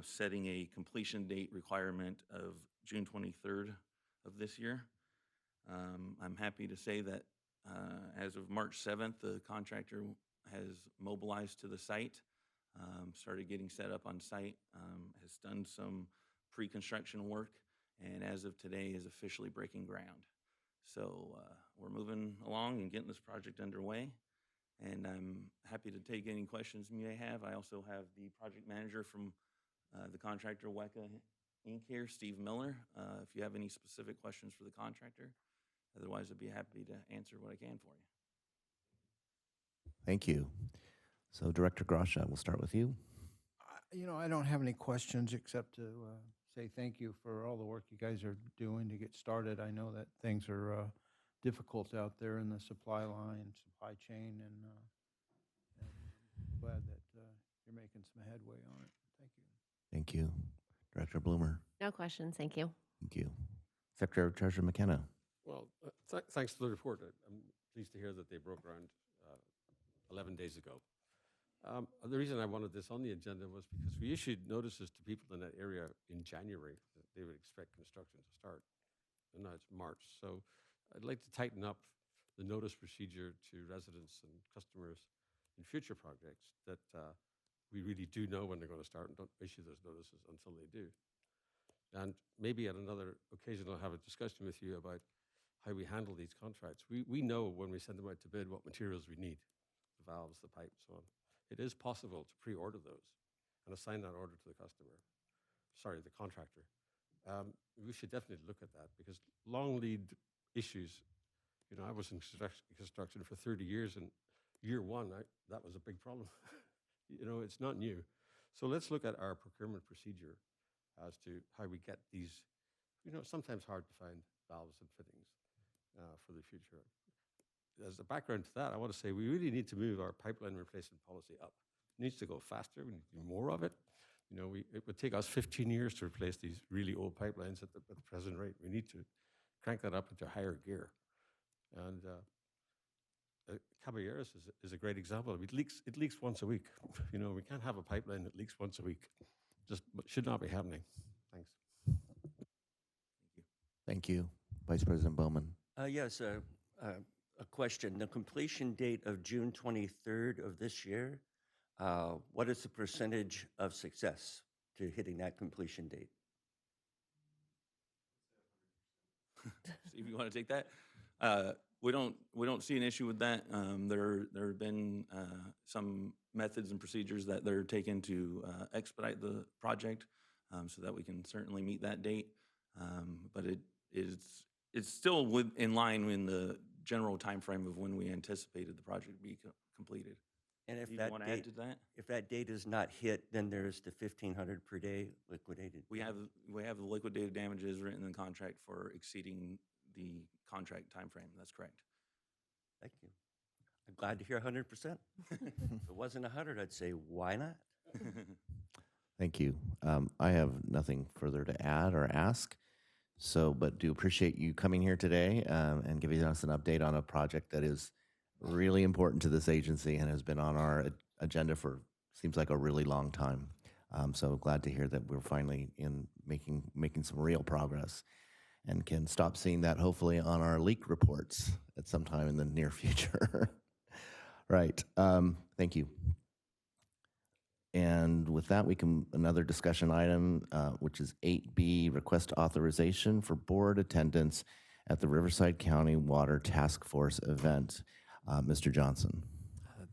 Speaker 12: setting a completion date requirement of June 23rd of this year. I'm happy to say that as of March 7th, the contractor has mobilized to the site, started getting set up on site, has done some pre-construction work, and as of today is officially breaking ground. So we're moving along and getting this project underway, and I'm happy to take any questions you may have. I also have the project manager from the contractor, WECA Inc. here, Steve Miller, if you have any specific questions for the contractor. Otherwise, I'd be happy to answer what I can for you.
Speaker 1: Thank you. So Director Grasha, we'll start with you.
Speaker 3: I don't have any questions except to say thank you for all the work you guys are doing to get started. I know that things are difficult out there in the supply line, supply chain, and I'm glad that you're making some headway on it. Thank you.
Speaker 1: Thank you. Director Bloomer.
Speaker 6: No questions. Thank you.
Speaker 1: Thank you. Secretary Treasurer McKenna.
Speaker 8: Well, thanks for the report. I'm pleased to hear that they broke ground 11 days ago. The reason I wanted this on the agenda was because we issued notices to people in that area in January that they would expect construction to start, and now it's March. So I'd like to tighten up the notice procedure to residents and customers in future projects that we really do know when they're going to start and don't issue those notices until they do. And maybe at another occasion I'll have a discussion with you about how we handle these contracts. We know when we send them out to bid what materials we need, the valves, the pipes, so on. It is possible to pre-order those and assign that order to the contractor. We should definitely look at that because long lead issues, I was in construction for 30 years, and year one, that was a big problem. It's not new. So let's look at our procurement procedure as to how we get these, sometimes hard to find valves and fittings for the future. As a background to that, I want to say we really need to move our pipeline replacement policy up. It needs to go faster. We need to do more of it. It would take us 15 years to replace these really old pipelines at the present rate. We need to crank that up into higher gear. And Caballeros is a great example. It leaks once a week. We can't have a pipeline that leaks once a week. Just should not be happening. Thanks.
Speaker 1: Thank you. Vice President Bowman.
Speaker 9: Yes, a question. The completion date of June 23rd of this year, what is the percentage of success to hitting that completion date?
Speaker 12: Steve, you want to take that? We don't see an issue with that. There have been some methods and procedures that they're taken to expedite the project, so that we can certainly meet that date. But it's still in line in the general timeframe of when we anticipated the project to be completed.
Speaker 9: And if
Speaker 12: Do you
Speaker 9: that
Speaker 12: want to add
Speaker 9: date,
Speaker 12: to that?
Speaker 9: if that date is not hit, then there's the 1,500 per day liquidated.
Speaker 12: We have the liquidated damages written in the contract for exceeding the contract timeframe. That's correct.
Speaker 9: Thank you. I'm glad to hear 100%. If it wasn't 100, I'd say, why not?
Speaker 1: Thank you. I have nothing further to add or ask. So, but do appreciate you coming here today and giving us an update on a project that is really important to this agency and has been on our agenda for seems like a really long time. So glad to hear that we're finally in making some real progress and can stop seeing that hopefully on our leak reports at some time in the near future. Right. Thank you. And with that, another discussion item, which is 8B, request authorization for board attendance at the Riverside County Water Task Force event. Mr. Johnson.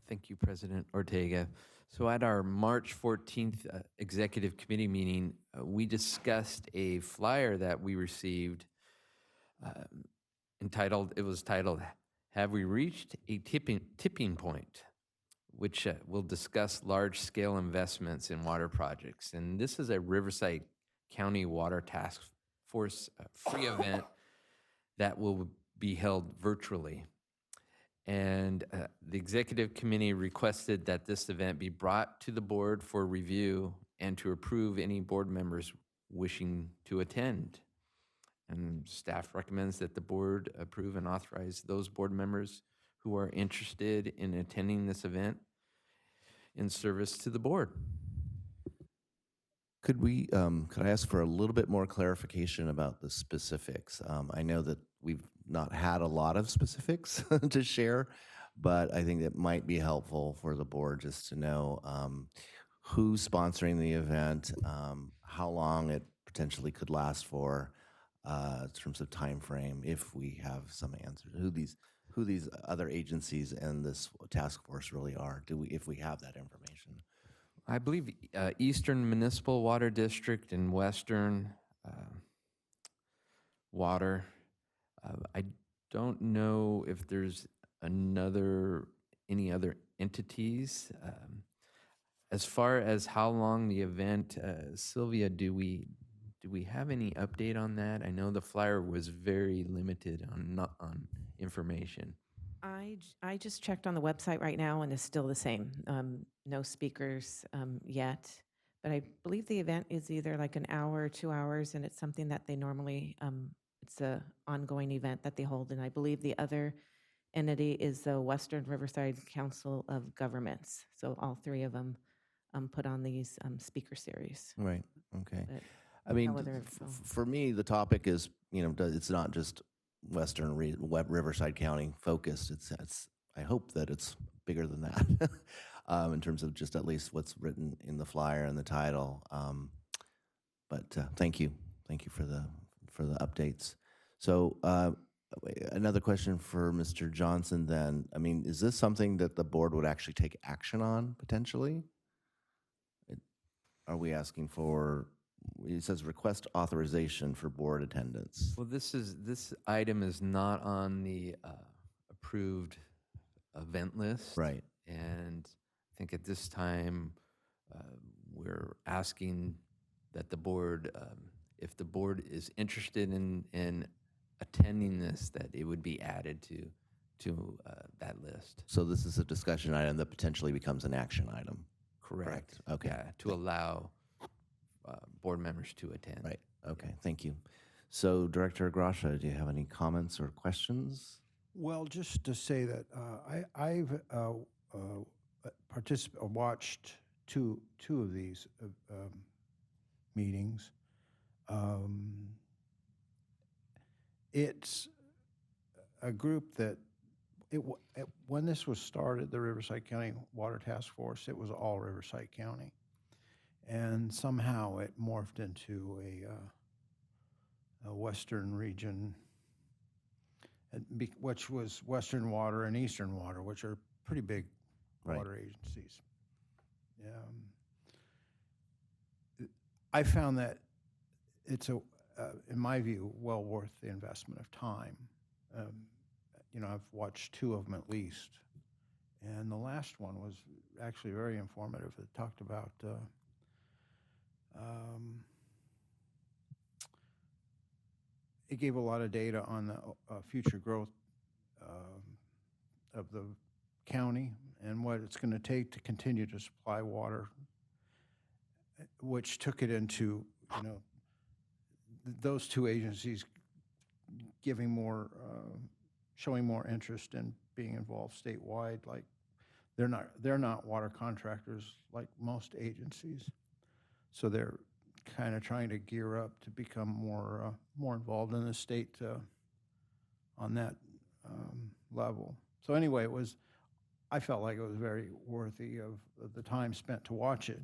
Speaker 7: Thank you, President Ortega. So at our March 14th executive committee meeting, we discussed a flyer that we received titled, "Have We Reached a Tipping Point?" which will discuss large-scale investments in water projects. And this is a Riverside County Water Task Force free event that will be held virtually. And the executive committee requested that this event be brought to the board for review and to approve any board members wishing to attend. And staff recommends that the board approve and authorize those board members who are interested in attending this event in service to the board.
Speaker 1: Could I ask for a little bit more clarification about the specifics? I know that we've not had a lot of specifics to share, but I think it might be helpful for the board just to know who's sponsoring the event, how long it potentially could last for, in terms of time frame, if we have some answers, who these other agencies and this task force really are, if we have that information.
Speaker 7: I believe Eastern Municipal Water District and Western Water. I don't know if there's any other entities. As far as how long the event, Sylvia, do we have any update on that? I know the flyer was very limited on information.
Speaker 13: I just checked on the website right now, and it's still the same. No speakers yet, but I believe the event is either like an hour or 2 hours, and it's something that they normally, it's a ongoing event that they hold, and I believe the other entity is the Western Riverside Council of Governments. So all three of them put on these speaker series.
Speaker 1: Right, okay.
Speaker 13: But
Speaker 1: I mean,
Speaker 13: no other info.
Speaker 1: for me, the topic is, it's not just Western Riverside County focused. I hope that it's bigger than that in terms of just at least what's written in the flyer and the title. But thank you for the updates. So another question for Mr. Johnson then. I mean, is this something that the board would actually take action on potentially? Are we asking for? It says request authorization for board attendance.
Speaker 7: Well, this item is not on the approved event list.
Speaker 1: Right.
Speaker 7: And I think at this time, we're asking that the board, if the board is interested in attending this, that it would be added to that list.
Speaker 1: So this is a discussion item that potentially becomes an action item.
Speaker 7: Correct.
Speaker 1: Okay.
Speaker 7: Yeah, to allow board members to attend.
Speaker 1: Right. Okay. Thank you. So, Director Gracia, do you have any comments or questions?
Speaker 3: Well, just to say that I've watched two of these meetings. It's a group that when this was started, the Riverside County Water Task Force, it was all Riverside County, and somehow it morphed into a Western region, which was Western Water and Eastern Water, which are pretty big water agencies. I found that it's in my view, well worth the investment of time. I've watched two of them at least. And the last one was actually very informative. It talked about it gave a lot of data on the future growth of the county and what it's going to take to continue to supply water, which took it into, those two agencies giving more, showing more interest in being involved statewide. Like they're not water contractors like most agencies, so they're kind of trying to gear up to become more involved in the state on that level. So anyway, I felt like it was very worthy of the time spent to watch it.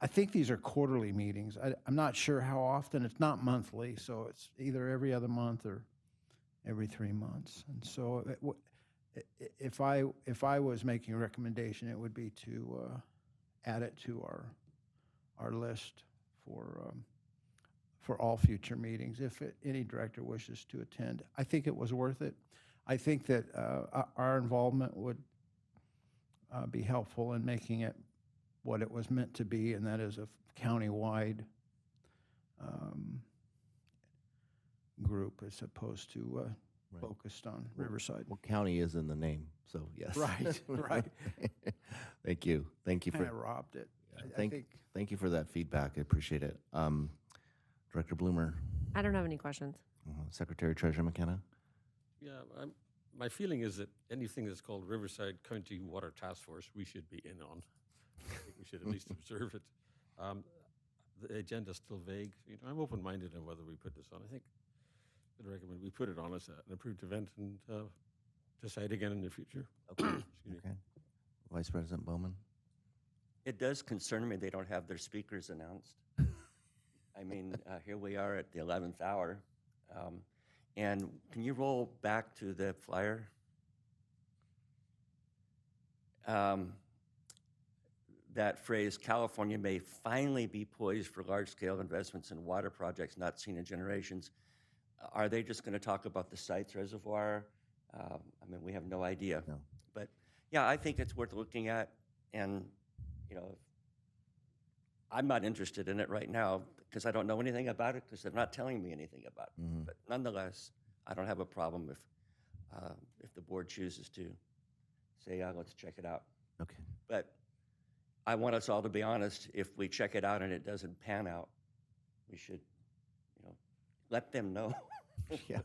Speaker 3: I think these are quarterly meetings. I'm not sure how often. It's not monthly, so it's either every other month or every 3 months. And so if I was making a recommendation, it would be to add it to our list for all future meetings if any director wishes to attend. I think it was worth it. I think that our involvement would be helpful in making it what it was meant to be, and that is a county-wide group as opposed to focused on Riverside.
Speaker 1: Well, county is in the name, so yes.
Speaker 3: Right, right.
Speaker 1: Thank you. Thank you
Speaker 3: Kind
Speaker 1: for
Speaker 3: of robbed it.
Speaker 1: Thank you for that feedback. I appreciate it. Director Bloomer,
Speaker 6: I don't have any questions.
Speaker 1: Secretary Treasurer McKenna.
Speaker 8: Yeah, my feeling is that anything that's called Riverside County Water Task Force, we should be in on. I think we should at least observe it. The agenda's still vague. I'm open-minded on whether we put this on. I think I'd recommend we put it on as an approved event and decide again in the future.
Speaker 1: Okay. Okay. Vice President Bowman.
Speaker 9: It does concern me they don't have their speakers announced. I mean, here we are at the 11th hour. And can you roll back to the flyer? That phrase, California may finally be poised for large-scale investments in water projects not seen in generations. Are they just going to talk about the Sites Reservoir? I mean, we have no idea.
Speaker 1: No.
Speaker 9: But yeah, I think it's worth looking at. And, I'm not interested in it right now because I don't know anything about it because they're not telling me anything about it.
Speaker 1: Mm-hmm.
Speaker 9: But nonetheless, I don't have a problem if the board chooses to say, let's check it out.
Speaker 1: Okay.
Speaker 9: But I want us all to be honest. If we check it out and it doesn't pan out, we should, let them know.
Speaker 1: Yeah.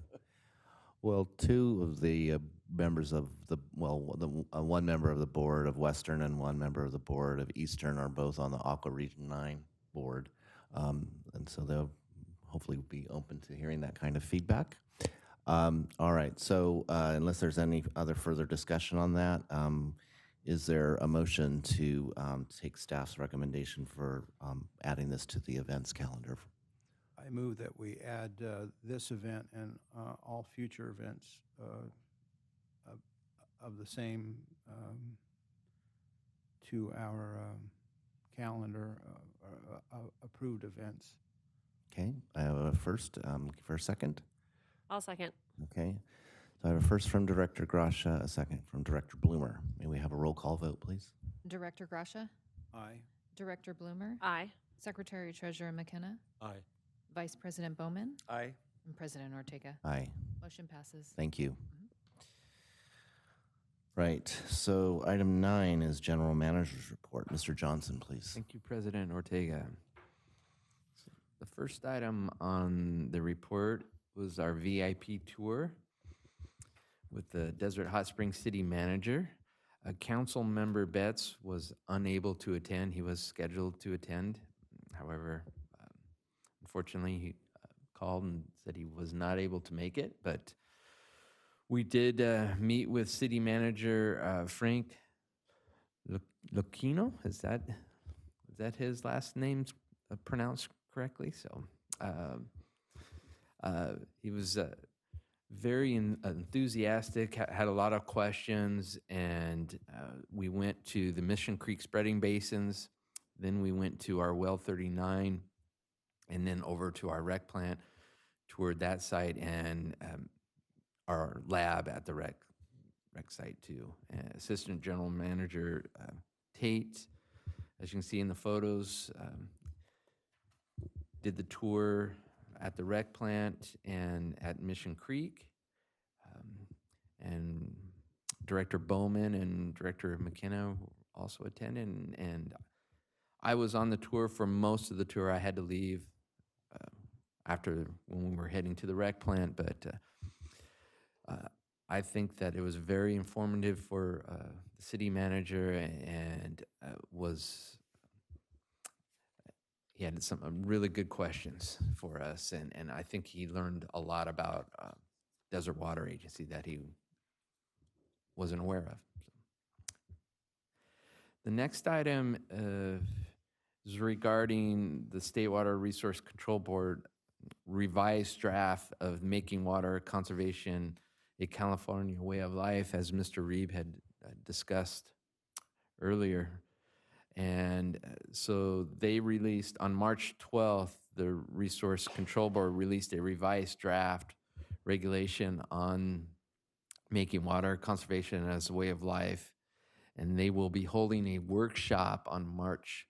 Speaker 1: Well, two of the members of one member of the board of Western and one member of the board of Eastern are both on the Aqua Region 9 board. And so they'll hopefully be open to hearing that kind of feedback. All right. So unless there's any other further discussion on that, is there a motion to take staff's recommendation for adding this to the events calendar?
Speaker 3: I move that we add this event and all future events of the same to our calendar approved events.
Speaker 1: Okay, I have a first. Looking for a second.
Speaker 6: I'll second.
Speaker 1: Okay, so I have a first from Director Gracia, a second from Director Bloomer. May we have a roll call vote, please?
Speaker 4: Director Gracia,
Speaker 3: Aye.
Speaker 4: Director Bloomer,
Speaker 6: Aye.
Speaker 4: Secretary Treasurer McKenna,
Speaker 8: Aye.
Speaker 4: Vice President Bowman,
Speaker 9: Aye.
Speaker 4: and President Ortega.
Speaker 1: Aye.
Speaker 4: Motion passes.
Speaker 1: Thank you. Right, so item 9 is General Manager's Report. Mr. Johnson, please.
Speaker 7: Thank you, President Ortega. So the first item on the report was our VIP tour with the Desert Hot Springs City Manager. Council member Betts was unable to attend. He was scheduled to attend. However, unfortunately, he called and said he was not able to make it, but we did meet with City Manager Frank Lucchino. Is that his last name pronounced correctly? So he was very enthusiastic, had a lot of questions, and we went to the Mission Creek spreading basins. Then we went to our well 39, and then over to our rec plant, toured that site, and our lab at the rec site too. Assistant General Manager Tate, as you can see in the photos, did the tour at the rec plant and at Mission Creek. And Director Bowman and Director McKenna also attended. And I was on the tour for most of the tour. I had to leave after when we were heading to the rec plant, but I think that it was very informative for the city manager, and he had some really good questions for us, and I think he learned a lot about Desert Water Agency that he wasn't aware of. The next item is regarding the State Water Resource Control Board revised draft of Making Water Conservation a California Way of Life, as Mr. Reeb had discussed earlier. And so they released, on March 12th, the Resource Control Board released a revised draft regulation on making water conservation as a way of life. And they will be holding a workshop on March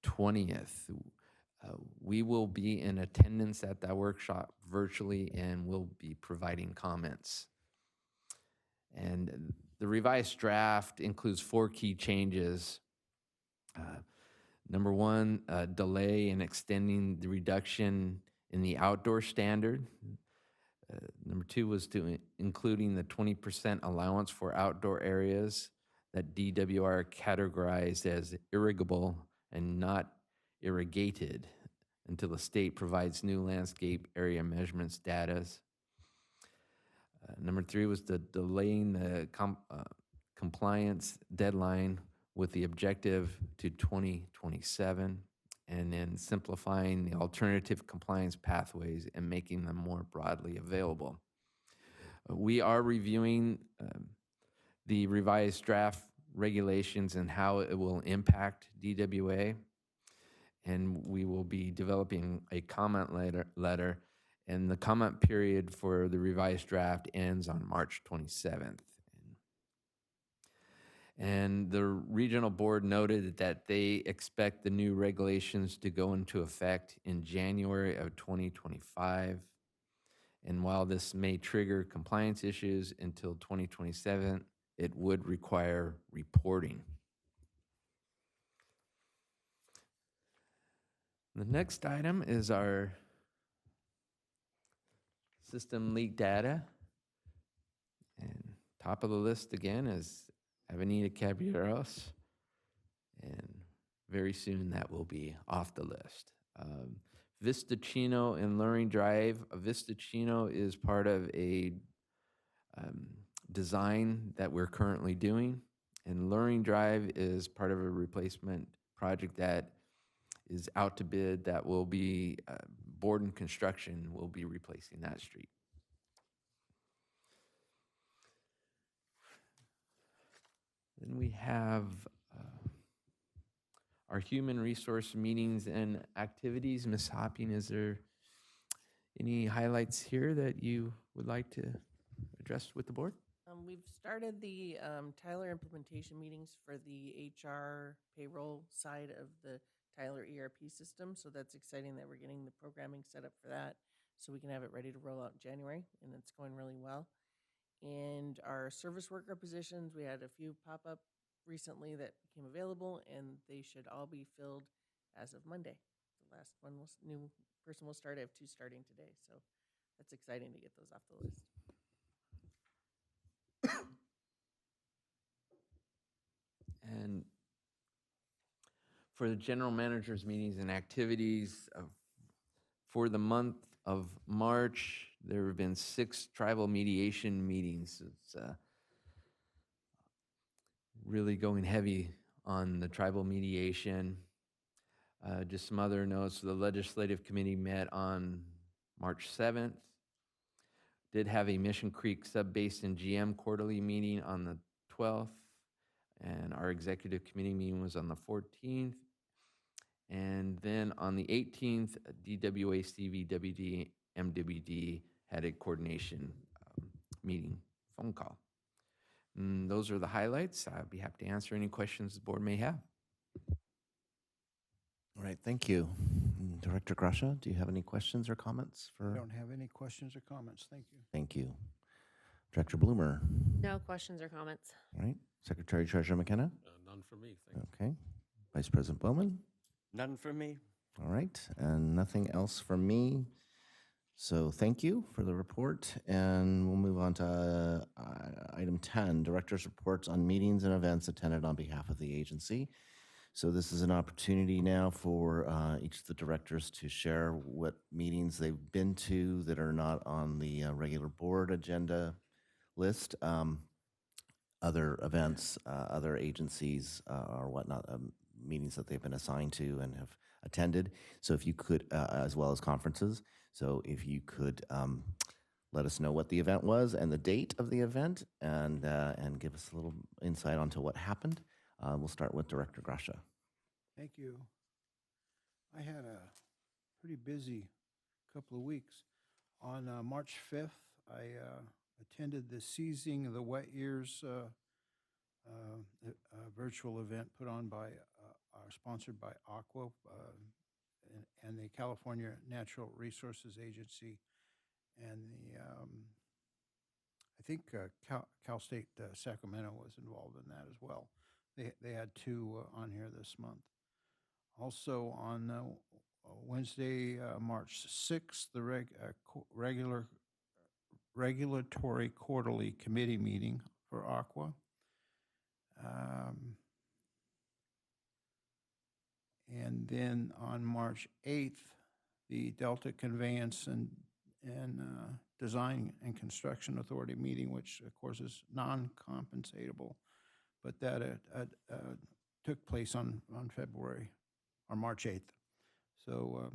Speaker 7: 20th. We will be in attendance at that workshop virtually, and we'll be providing comments. And the revised draft includes 4 key changes. Number 1, delay in extending the reduction in the outdoor standard. Number 2 was including the 20% allowance for outdoor areas that DWR categorized as irrigable and not irrigated until the state provides new landscape area measurements data. Number 3 was delaying the compliance deadline with the objective to 2027, and then simplifying the alternative compliance pathways and making them more broadly available. We are reviewing the revised draft regulations and how it will impact DWA, and we will be developing a comment letter, and the comment period for the revised draft ends on March 27th. And the regional board noted that they expect the new regulations to go into effect in January of 2025. And while this may trigger compliance issues until 2027, it would require reporting. The next item is our system leak data. And top of the list again is Avenida Caballeros, and very soon that will be off the list. Vista Chino and Luring Drive. Vista Chino is part of a design that we're currently doing, and Luring Drive is part of a replacement project that is out to bid that will be, Borden Construction will be replacing that street. Then we have our human resource meetings and activities. Ms. Hopping, is there any highlights here that you would like to address with the board?
Speaker 14: We've started the Tyler implementation meetings for the HR payroll side of the Tyler ERP system. So that's exciting that we're getting the programming set up for that so we can have it ready to roll out in January, and it's going really well. And our service worker positions, we had a few pop up recently that became available, and they should all be filled as of Monday. The last one was new person will start. I have 2 starting today, so that's exciting to get those off the list.
Speaker 7: And for the general managers meetings and activities, for the month of March, there have been 6 tribal mediation meetings. It's really going heavy on the tribal mediation. Just some other notes. The legislative committee met on March 7th. Did have a Mission Creek Sub-Basin GM quarterly meeting on the 12th. And our executive committee meeting was on the 14th. And then on the 18th, DWA, CVWD, MWD had a coordination meeting phone call. And those are the highlights. I'd be happy to answer any questions the board may have.
Speaker 1: All right, thank you. Director Grusha, do you have any questions or comments
Speaker 3: I
Speaker 1: for?
Speaker 3: don't have any questions or comments. Thank you.
Speaker 1: Thank you. Director Bloomer.
Speaker 6: No questions or comments.
Speaker 1: All right. Secretary Treasurer McKenna.
Speaker 8: None for me, thank you.
Speaker 1: Okay. Vice President Bowman.
Speaker 9: None for me.
Speaker 1: All right. And nothing else from me. So thank you for the report. And we'll move on to item 10, Director's Reports on Meetings and Events attended on behalf of the agency. So this is an opportunity now for each of the directors to share what meetings they've been to that are not on the regular board agenda list, other events, other agencies or whatnot, meetings that they've been assigned to and have attended. So if you could, as well as conferences. So if you could let us know what the event was and the date of the event, and give us a little insight onto what happened. We'll start with Director Grusha.
Speaker 3: Thank you. I had a pretty busy couple of weeks. On March 5th, I attended the Seizing the Wet Years virtual event put on by, sponsored by Aqua and the California Natural Resources Agency, and the I think Cal State Sacramento was involved in that as well. They had two on here this month. Also on Wednesday, March 6th, the regulatory quarterly committee meeting for Aqua. And then on March 8th, the Delta Conveyance and Design and Construction Authority meeting, which of course is non-compensatable, but that took place on February or March 8th. So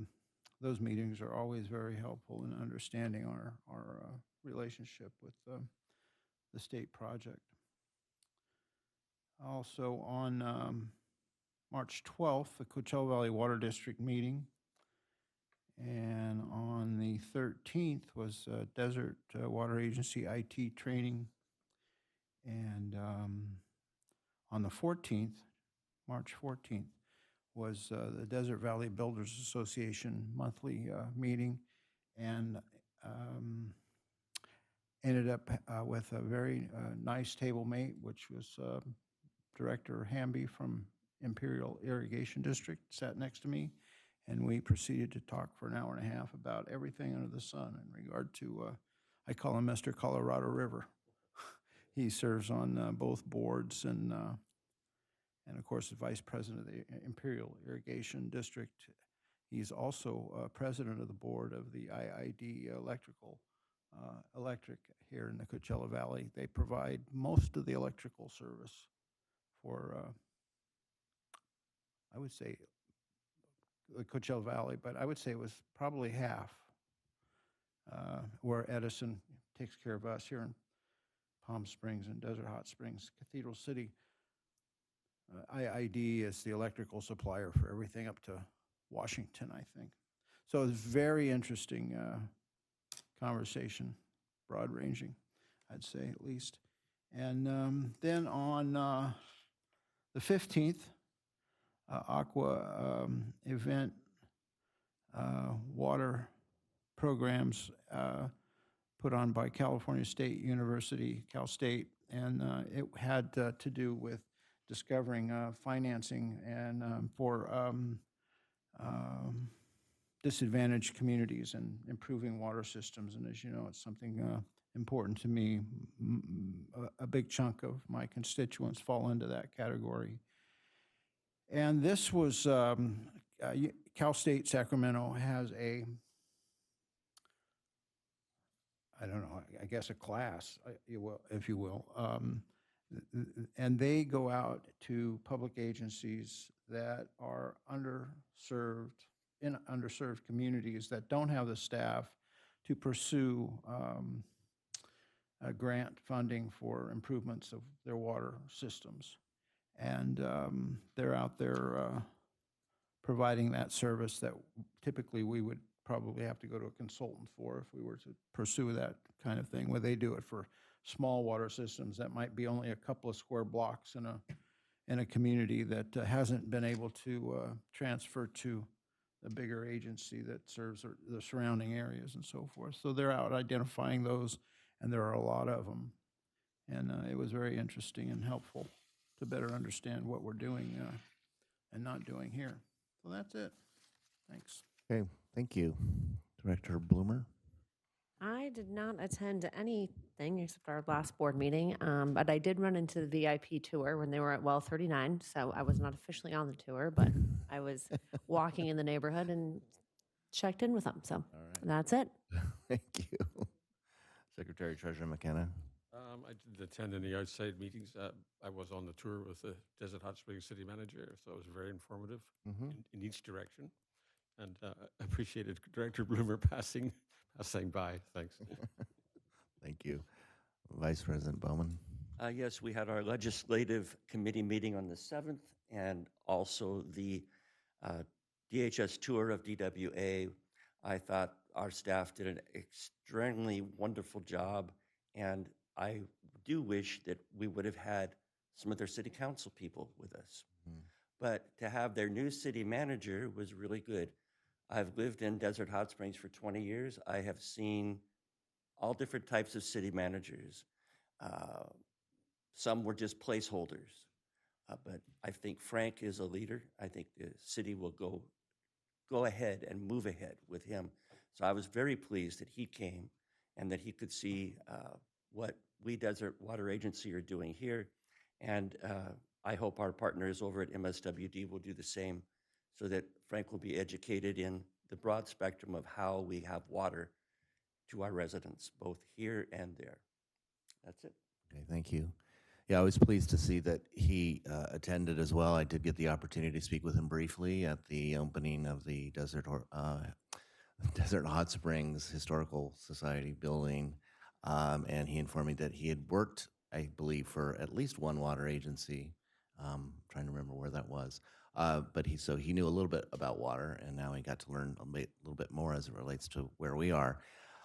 Speaker 3: those meetings are always very helpful in understanding our relationship with the state project. Also on March 12th, the Coachella Valley Water District meeting. And on the 13th was Desert Water Agency IT training. And on the 14th, March 14th, was the Desert Valley Builders Association monthly meeting, and ended up with a very nice table mate, which was Director Hamby from Imperial Irrigation District, sat next to me, and we proceeded to talk for an hour and a half about everything under the sun in regard to, I call him Mr. Colorado River. He serves on both boards and of course, the Vice President of the Imperial Irrigation District. He's also President of the Board of the IID Electric here in the Coachella Valley. They provide most of the electrical service for, I would say, the Coachella Valley, but I would say it was probably half where Edison takes care of us here in Palm Springs and Desert Hot Springs. Cathedral City, IID is the electrical supplier for everything up to Washington, I think. So it's very interesting conversation, broad-ranging, I'd say at least. And then on the 15th, Aqua event, water programs put on by California State University, Cal State, and it had to do with discovering financing and for disadvantaged communities and improving water systems. And as you know, it's something important to me. A big chunk of my constituents fall into that category. And this was, Cal State Sacramento has a, I don't know, I guess a class, if you will, and they go out to public agencies that are underserved, in underserved communities that don't have the staff to pursue grant funding for improvements of their water systems. And they're out there providing that service that typically we would probably have to go to a consultant for if we were to pursue that kind of thing, where they do it for small water systems that might be only a couple of square blocks in a community that hasn't been able to transfer to a bigger agency that serves the surrounding areas and so forth. So they're out identifying those, and there are a lot of them. And it was very interesting and helpful to better understand what we're doing and not doing here. So that's it. Thanks.
Speaker 1: Okay, thank you. Director Bloomer?
Speaker 6: I did not attend anything except our last board meeting, but I did run into the VIP tour when they were at Well 39, so I was not officially on the tour, but I was walking in the neighborhood and checked in with them, so that's it.
Speaker 1: Thank you. Secretary Treasurer McKenna?
Speaker 8: I didn't attend any outside meetings. I was on the tour with the Desert Hot Springs City Manager, so it was very informative in each direction. And I appreciated Director Bloomer passing by. Thanks.
Speaker 1: Thank you. Vice President Bowman?
Speaker 9: Yes, we had our legislative committee meeting on the 7th, and also the DHS tour of DWA. I thought our staff did an extremely wonderful job, and I do wish that we would have had some of their city council people with us. But to have their new city manager was really good. I've lived in Desert Hot Springs for 20 years. I have seen all different types of city managers. Some were just placeholders. But I think Frank is a leader. I think the city will go ahead and move ahead with him. So I was very pleased that he came and that he could see what we Desert Water Agency are doing here. And I hope our partners over at MSWD will do the same, so that Frank will be educated in the broad spectrum of how we have water to our residents, both here and there. That's it.
Speaker 1: Okay, thank you. Yeah, I was pleased to see that he attended as well. I did get the opportunity to speak with him briefly at the opening of the Desert Hot Springs Historical Society building, and he informed me that he had worked, I believe, for at least one water agency. Trying to remember where that was. But he knew a little bit about water, and now he got to learn a little bit more as it relates to where we are.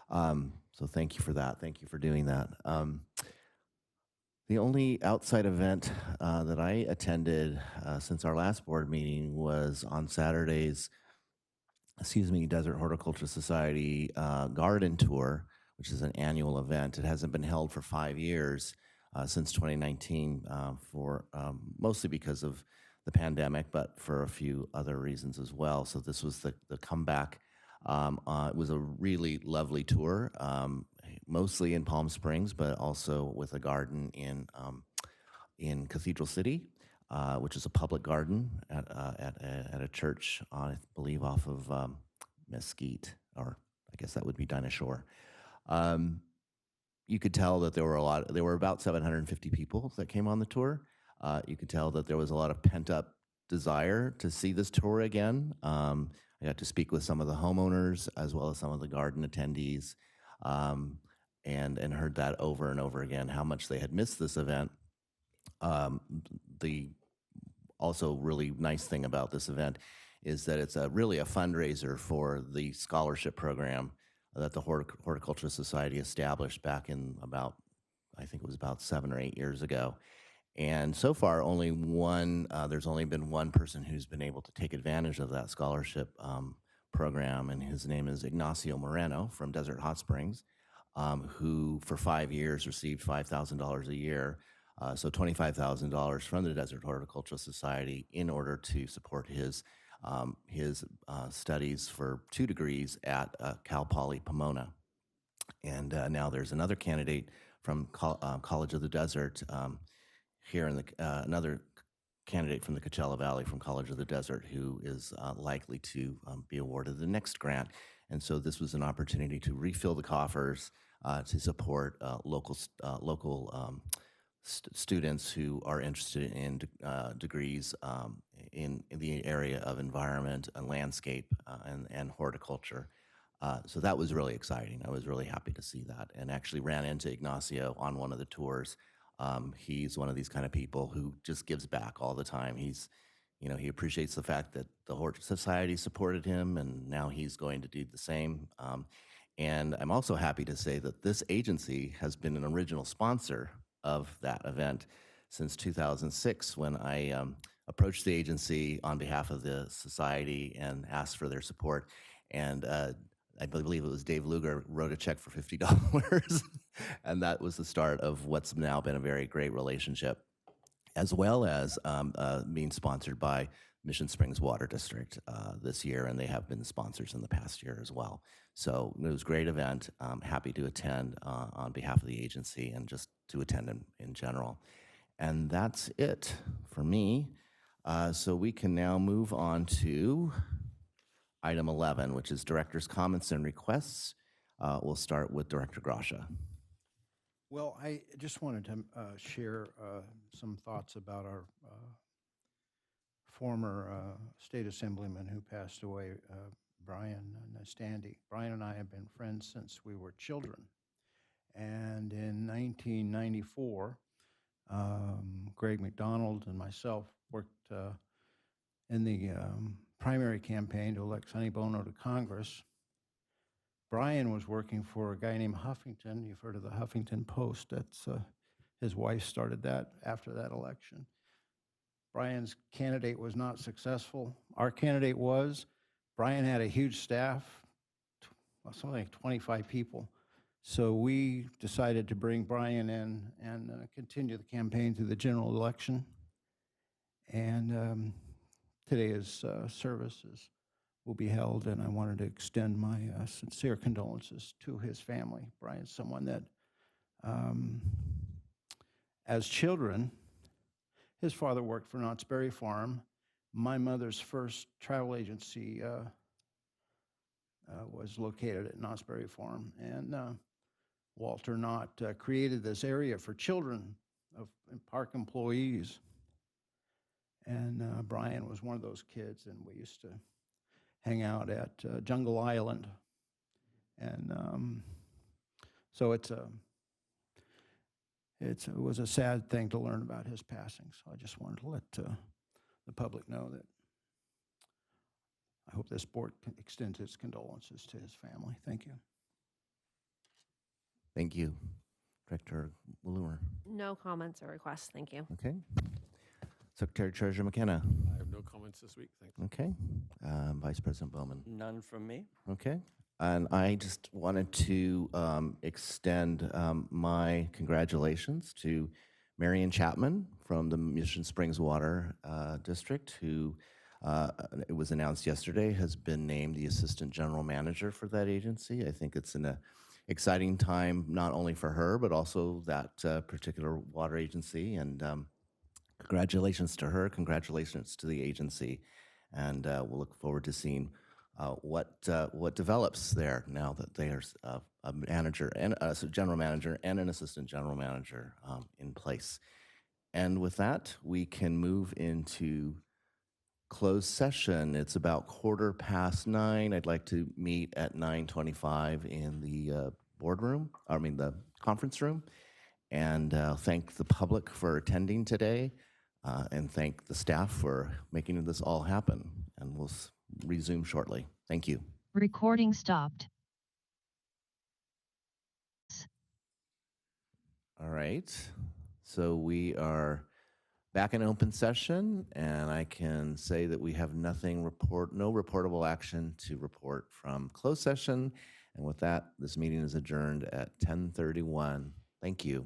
Speaker 1: So thank you for that. Thank you for doing that. The only outside event that I attended since our last board meeting was on Saturday's, Desert Horticulture Society garden tour, which is an annual event. It hasn't been held for 5 years. Since 2019, mostly because of the pandemic, but for a few other reasons as well. So this was the comeback. It was a really lovely tour, mostly in Palm Springs, but also with a garden in Cathedral City, which is a public garden at a church, I believe, off of Mesquite, or I guess that would be Dinah Shore. You could tell that there were about 750 people that came on the tour. You could tell that there was a lot of pent-up desire to see this tour again. I got to speak with some of the homeowners as well as some of the garden attendees, and heard that over and over again, how much they had missed this event. The also really nice thing about this event is that it's really a fundraiser for the scholarship program that the Horticulture Society established back in I think it was about 7 or 8 years ago. And so far, there's only been one person who's been able to take advantage of that scholarship program, and his name is Ignacio Moreno from Desert Hot Springs, who for 5 years received $5,000 a year, so $25,000 from the Desert Horticultural Society in order to support his studies for 2 degrees at Cal Poly Pomona. And now there's another candidate from College of the Desert here another candidate from the Coachella Valley from College of the Desert who is likely to be awarded the next grant. And so this was an opportunity to refill the coffers to support local students who are interested in degrees in the area of environment and landscape and horticulture. So that was really exciting. I was really happy to see that, and actually ran into Ignacio on one of the tours. He's one of these kind of people who just gives back all the time. he appreciates the fact that the Hort Society supported him, and now he's going to do the same. And I'm also happy to say that this agency has been an original sponsor of that event since 2006, when I approached the agency on behalf of the society and asked for their support. And I believe it was Dave Luger wrote a check for $50. And that was the start of what's now been a very great relationship, as well as being sponsored by Mission Springs Water District this year, and they have been sponsors in the past year as well. So it was a great event. Happy to attend on behalf of the agency and just to attend in general. And that's it for me. So we can now move on to item 11, which is director's comments and requests. We'll start with Director Grasha.
Speaker 3: Well, I just wanted to share some thoughts about our former state assemblyman who passed away, Brian Nastandy. Brian and I have been friends since we were children. And in 1994, Greg McDonald and myself worked in the primary campaign to elect Sonny Bono to Congress. Brian was working for a guy named Huffington. You've heard of the Huffington Post. That's his wife started that after that election. Brian's candidate was not successful. Our candidate was. Brian had a huge staff, something like 25 people. So we decided to bring Brian in and continue the campaign through the general election. And today his services will be held, and I wanted to extend my sincere condolences to his family. Brian's someone that, as children, his father worked for Knott's Berry Farm. My mother's first travel agency was located at Knott's Berry Farm, and Walter Knott created this area for children of park employees. And Brian was one of those kids, and we used to hang out at Jungle Island. And so it was a sad thing to learn about his passing. So I just wanted to let the public know that I hope this board extends its condolences to his family. Thank you.
Speaker 1: Thank you. Director Lure.
Speaker 6: No comments or requests, thank you.
Speaker 1: Okay. Secretary Treasurer McKenna.
Speaker 8: I have no comments this week, thanks.
Speaker 1: Okay. Vice President Bowman.
Speaker 9: None from me.
Speaker 1: Okay. And I just wanted to extend my congratulations to Marion Chapman from the Mission Springs Water District, who it was announced yesterday has been named the Assistant General Manager for that agency. I think it's an exciting time not only for her, but also that particular water agency. And congratulations to her, congratulations to the agency. And we'll look forward to seeing what develops there now that there's a manager and a general manager and an assistant general manager in place. And with that, we can move into closed session. It's about 9:15. I'd like to meet at 9:25 in the the conference room, and thank the public for attending today, and thank the staff for making this all happen. And we'll resume shortly. Thank you.
Speaker 2: Recording stopped.
Speaker 1: All right. So we are back in open session, and I can say that we have no reportable action to report from closed session. And with that, this meeting is adjourned at 10:31. Thank you.